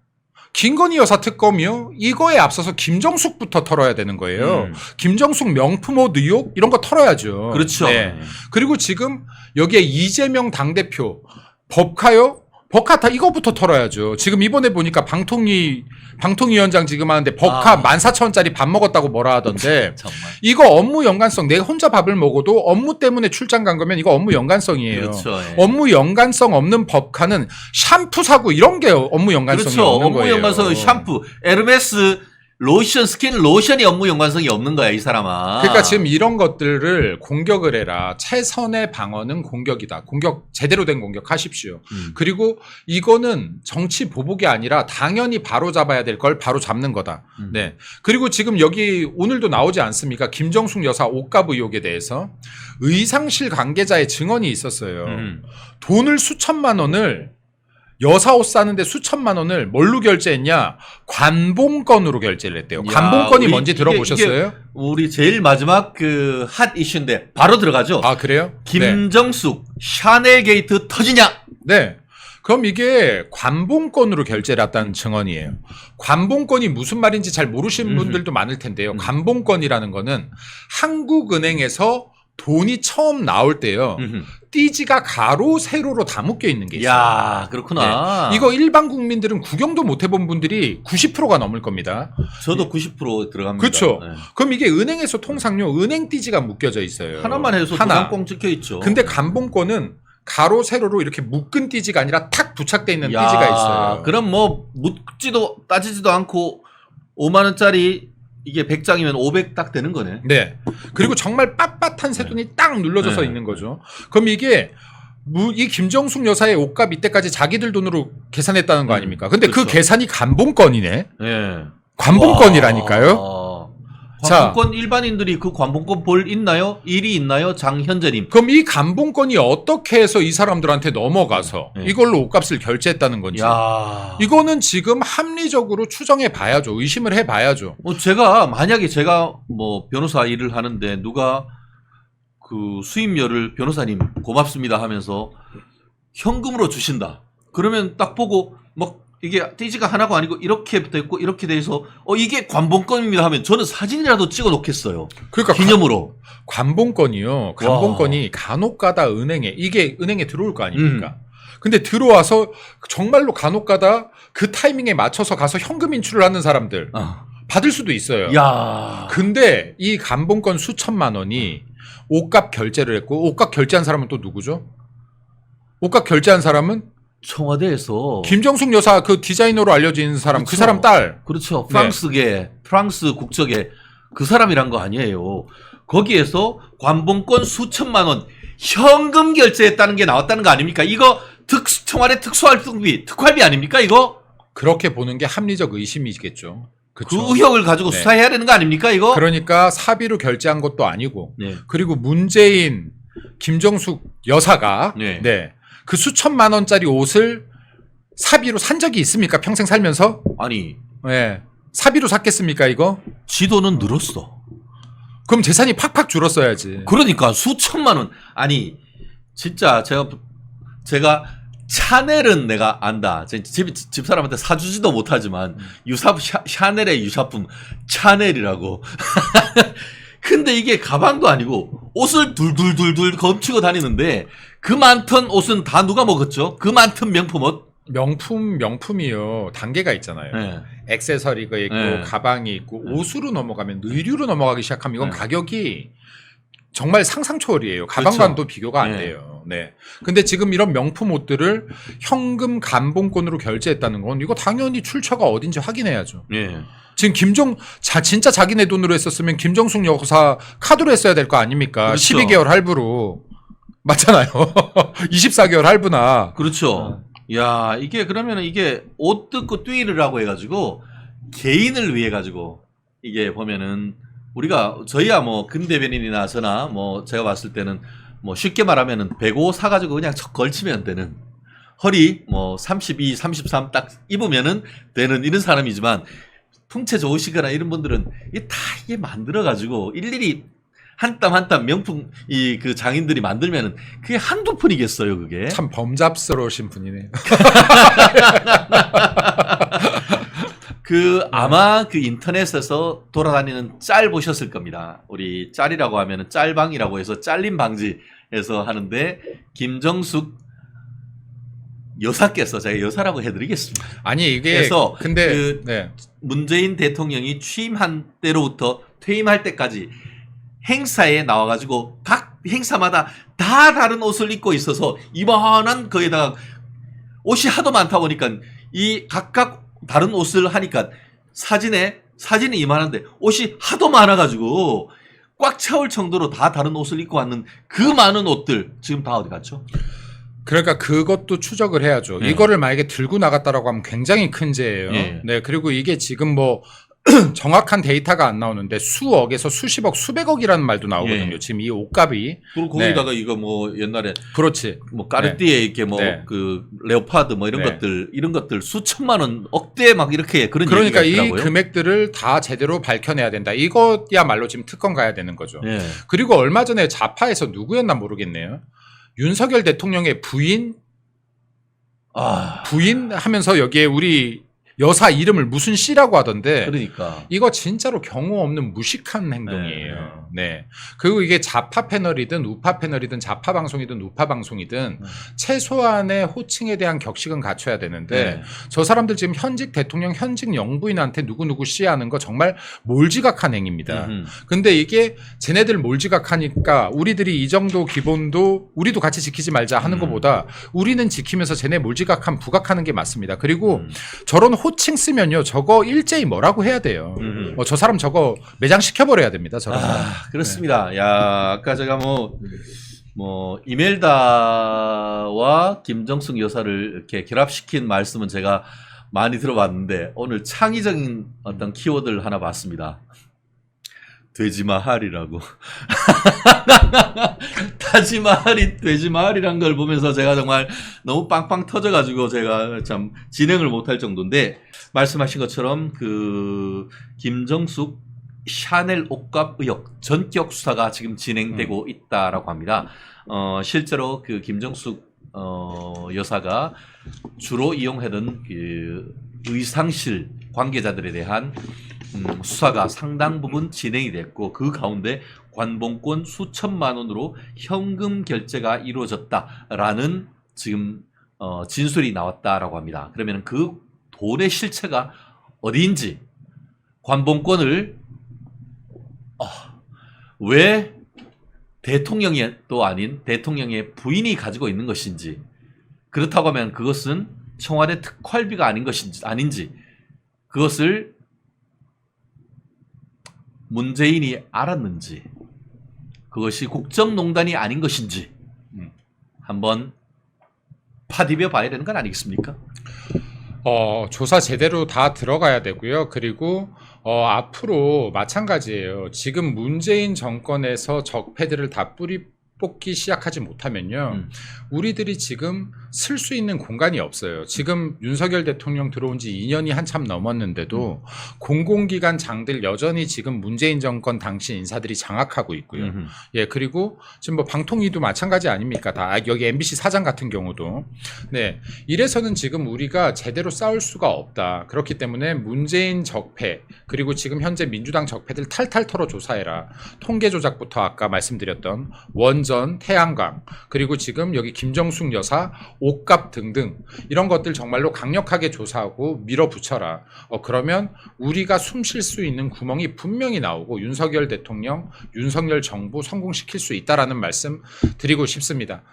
김건희 여사 특검이요? 이거에 앞서서 김정숙부터 털어야 되는 거예요. 김정숙 명품 옷 의혹 이런 거 털어야죠. 그렇죠. 네. 그리고 지금 여기에 이재명 당대표 법카요? 법카 이거부터 털어야죠. 지금 이번에 보니까 방통위원장 지금 하는데 법카 14,000원짜리 밥 먹었다고 뭐라 하던데 정말. 이거 업무 연관성 내가 혼자 밥을 먹어도 업무 때문에 출장 간 거면 이거 업무 연관성이에요. 그렇죠. 예. 업무 연관성 없는 법카는 샴푸 사고 이런 게 업무 연관성이 그렇죠. 없는 업무 거예요. 연관성은 샴푸, 에르메스 로션, 스킨 로션이 업무 연관성이 없는 거야, 이 사람아. 그러니까 지금 이런 것들을 공격을 해라. 최선의 방어는 공격이다. 공격 제대로 된 공격 하십시오. 그리고 이거는 정치 보복이 아니라 당연히 바로 잡아야 될 걸 바로 잡는 거다. 네. 그리고 지금 여기 오늘도 나오지 않습니까? 김정숙 여사 옷값 의혹에 대해서 의상실 관계자의 증언이 있었어요. 돈을 수천만 원을 여사 옷 사는데 수천만 원을 뭘로 결제했냐? 관봉권으로 결제를 했대요. 야, 관봉권이 우리 뭔지 들어보셨어요? 이게 우리 제일 마지막 그 핫 이슈인데 바로 들어가죠. 아, 그래요? 김정숙 샤넬 게이트 터지냐? 네. 그럼 이게 관봉권으로 결제를 했다는 증언이에요. 관봉권이 무슨 말인지 잘 모르시는 분들도 많을 텐데요. 관봉권이라는 거는 한국은행에서 돈이 처음 나올 때요. 띠지가 가로 세로로 다 묶여 있는 게 있어요. 야, 그렇구나. 네. 이거 일반 국민들은 구경도 못 해본 분들이 90%가 넘을 겁니다. 저도 90% 들어갑니다. 그렇죠. 네. 그럼 이게 은행에서 통상요 은행 띠지가 묶여져 있어요. 하나만 해서 하나. 꽁 찍혀 있죠. 근데 관봉권은 가로 세로로 이렇게 묶은 띠지가 아니라 탁 부착돼 있는 띠지가 있어요. 그럼 뭐 묻지도 따지지도 않고 5만 원짜리 이게 100장이면 500 딱 되는 거네. 네. 그리고 정말 빳빳한 새돈이 딱 눌러져서 네. 있는 거죠. 그럼 이게 이 김정숙 여사의 옷값 이때까지 자기들 돈으로 계산했다는 거 아닙니까? 근데 그렇죠. 그 계산이 관봉권이네. 예. 관봉권이라니까요. 자. 관봉권 일반인들이 그 관봉권 볼 있나요? 일이 있나요? 장현재님. 그럼 이 관봉권이 어떻게 해서 이 사람들한테 넘어가서 네. 이걸로 옷값을 결제했다는 건지. 야. 이거는 지금 합리적으로 추정해 봐야죠. 의심을 해 봐야죠. 제가 만약에 제가 뭐 변호사 일을 하는데 누가 그 수임료를 변호사님 고맙습니다 하면서 현금으로 주신다. 그러면 딱 보고 뭐 이게 띠지가 하나가 아니고 이렇게 됐고 이렇게 돼서 이게 관봉권입니다 하면 저는 사진이라도 찍어 놓겠어요. 그러니까 기념으로. 관봉권이요. 관봉권이 간혹가다 은행에 이게 은행에 들어올 거 아닙니까? 근데 들어와서 정말로 간혹가다 그 타이밍에 맞춰서 가서 현금 인출을 하는 사람들 받을 수도 있어요. 야. 근데 이 관봉권 수천만 원이 옷값 결제를 했고 옷값 결제한 사람은 또 누구죠? 옷값 결제한 사람은 청와대에서 김정숙 여사 그 디자이너로 알려진 사람 그 그렇죠. 사람 딸. 그렇죠. 프랑스계 프랑스 국적의 그 사람이란 거 아니에요. 거기에서 관봉권 수천만 원 현금 결제했다는 게 나왔다는 거 아닙니까? 이거 청와대 특수활동비 특활비 아닙니까 이거? 그렇게 보는 게 합리적 의심이겠죠. 그쵸? 그 의혹을 가지고 네. 수사해야 되는 거 아닙니까 이거? 그러니까 사비로 결제한 것도 아니고 네. 그리고 문재인 김정숙 여사가 네. 네. 그 수천만 원짜리 옷을 사비로 산 적이 있습니까? 평생 살면서? 아니 네. 사비로 샀겠습니까 이거? 지도는 늘었어. 그럼 재산이 팍팍 줄었어야지. 그러니까 수천만 원. 아니 진짜 제가 샤넬은 내가 안다. 집사람한테 사주지도 못하지만 샤넬의 유사품 샤넬이라고. 근데 이게 가방도 아니고 옷을 둘둘둘둘 검치고 다니는데 그 많던 옷은 다 누가 먹었죠? 그 많던 명품 옷. 명품이요. 단계가 있잖아요. 네. 액세서리가 있고 네. 가방이 있고 옷으로 넘어가면 의류로 넘어가기 시작하면 이건 네. 가격이 정말 상상 초월이에요. 가방과도 그렇죠. 비교가 안 네. 돼요. 네. 근데 지금 이런 명품 옷들을 현금 관봉권으로 결제했다는 건 이거 당연히 출처가 어딘지 확인해야죠. 예. 지금 진짜 자기네 돈으로 했었으면 김정숙 여사 카드로 했어야 될 거 아닙니까? 그렇죠. 12개월 할부로. 맞잖아요. 24개월 할부나. 그렇죠. 야, 이게 그러면은 이게 옷 뜯고 뛰르라고 해가지고 개인을 위해 가지고 이게 보면은 우리가 저희야 뭐 근대변인이나 저나 뭐 제가 봤을 때는 뭐 쉽게 말하면은 105 사가지고 그냥 척 걸치면 되는 허리 뭐 32, 33 딱 입으면은 되는 이런 사람이지만 풍채 좋으시거나 이런 분들은 이게 만들어가지고 일일이 한 땀 한 땀 명품 그 장인들이 만들면은 그게 한두 푼이겠어요 그게. 참 범잡스러우신 분이네요. 아마 그 인터넷에서 돌아다니는 짤 보셨을 겁니다. 우리 짤이라고 하면은 짤방이라고 해서 잘림 방지에서 하는데 김정숙 여사께서 제가 여사라고 해드리겠습니다. 아니 이게 그래서 근데 그 네. 문재인 대통령이 취임한 때로부터 퇴임할 때까지 행사에 나와가지고 각 행사마다 다 다른 옷을 입고 있어서 이만한 거에다가 옷이 하도 많다 보니까 이 각각 다른 옷을 하니까 사진이 이만한데 옷이 하도 많아가지고 꽉 차올 정도로 다 다른 옷을 입고 왔는 그 많은 옷들 지금 다 어디 갔죠? 그러니까 그것도 추적을 해야죠. 네. 이거를 만약에 들고 나갔다라고 하면 굉장히 큰 죄예요. 네. 네. 그리고 이게 지금 뭐 정확한 데이터가 안 나오는데 수억에서 수십억, 수백억이라는 말도 나오거든요. 예. 지금 이 옷값이. 그리고 거기다가 이거 뭐 옛날에 그렇지. 뭐 까르띠에 이렇게 뭐 네. 그 레오파드 뭐 이런 네. 이런 것들 수천만 원 억대 막 이렇게 그런 그러니까 이 얘기가 있더라고요. 금액들을 다 제대로 밝혀내야 된다. 이것야말로 지금 특검 가야 되는 거죠. 예. 그리고 얼마 전에 좌파에서 누구였나 모르겠네요. 윤석열 대통령의 부인 하면서 여기에 우리 여사 이름을 무슨 씨라고 하던데 그러니까 이거 진짜로 경우 없는 무식한 행동이에요. 네. 그리고 이게 좌파 패널이든 우파 패널이든 좌파 방송이든 우파 방송이든 최소한의 호칭에 대한 격식은 갖춰야 되는데 네. 저 사람들 지금 현직 대통령, 현직 영부인한테 누구누구 씨 하는 거 정말 몰지각한 행위입니다. 근데 이게 쟤네들 몰지각하니까 우리들이 이 정도 기본도 우리도 같이 지키지 말자 하는 것보다 우리는 지키면서 쟤네 몰지각한 부각하는 게 맞습니다. 그리고 저런 호칭 쓰면요 저거 일제히 뭐라고 해야 돼요. 저 사람 저거 매장 시켜버려야 됩니다. 저런 사람. 그렇습니다. 야 아까 제가 뭐 이멜다와 김정숙 여사를 이렇게 결합시킨 말씀은 제가 많이 들어봤는데 오늘 창의적인 어떤 키워드를 하나 봤습니다. 돼지마할이라고. 타지마할이 돼지마할이란 걸 보면서 제가 정말 너무 빵빵 터져가지고 제가 참 진행을 못할 정도인데 말씀하신 것처럼 그 김정숙 샤넬 옷값 의혹 전격 수사가 지금 진행되고 있다라고 합니다. 실제로 그 김정숙 여사가 주로 이용하던 그 의상실 관계자들에 대한 수사가 상당 부분 진행이 됐고 그 가운데 관봉권 수천만 원으로 현금 결제가 이루어졌다라는 지금 진술이 나왔다라고 합니다. 그러면 그 돈의 실체가 어디인지 관봉권을 왜 대통령이 또 아닌 대통령의 부인이 가지고 있는 것인지 그렇다고 하면 그것은 청와대 특활비가 아닌 것인지 아닌지 그것을 문재인이 알았는지 그것이 국정농단이 아닌 것인지 한번 파디벼 봐야 되는 건 아니겠습니까? 조사 제대로 다 들어가야 되고요. 그리고 앞으로 마찬가지예요. 지금 문재인 정권에서 적폐들을 다 뿌리 뽑기 시작하지 못하면요. 우리들이 지금 쓸 수 있는 공간이 없어요. 지금 윤석열 대통령 들어온 지 2년이 한참 넘었는데도 공공기관 장들 여전히 지금 문재인 정권 당시 인사들이 장악하고 있고요. 예, 그리고 지금 뭐 방통위도 마찬가지 아닙니까? 다 여기 MBC 사장 같은 경우도. 네. 이래서는 지금 우리가 제대로 싸울 수가 없다. 그렇기 때문에 문재인 적폐 그리고 지금 현재 민주당 적폐들 탈탈 털어 조사해라. 통계 조작부터 아까 말씀드렸던 원전, 태양광 그리고 지금 여기 김정숙 여사 옷값 등등 이런 것들 정말로 강력하게 조사하고 밀어붙여라. 그러면 우리가 숨 쉴 수 있는 구멍이 분명히 나오고 윤석열 대통령, 윤석열 정부 성공시킬 수 있다라는 말씀 드리고 싶습니다.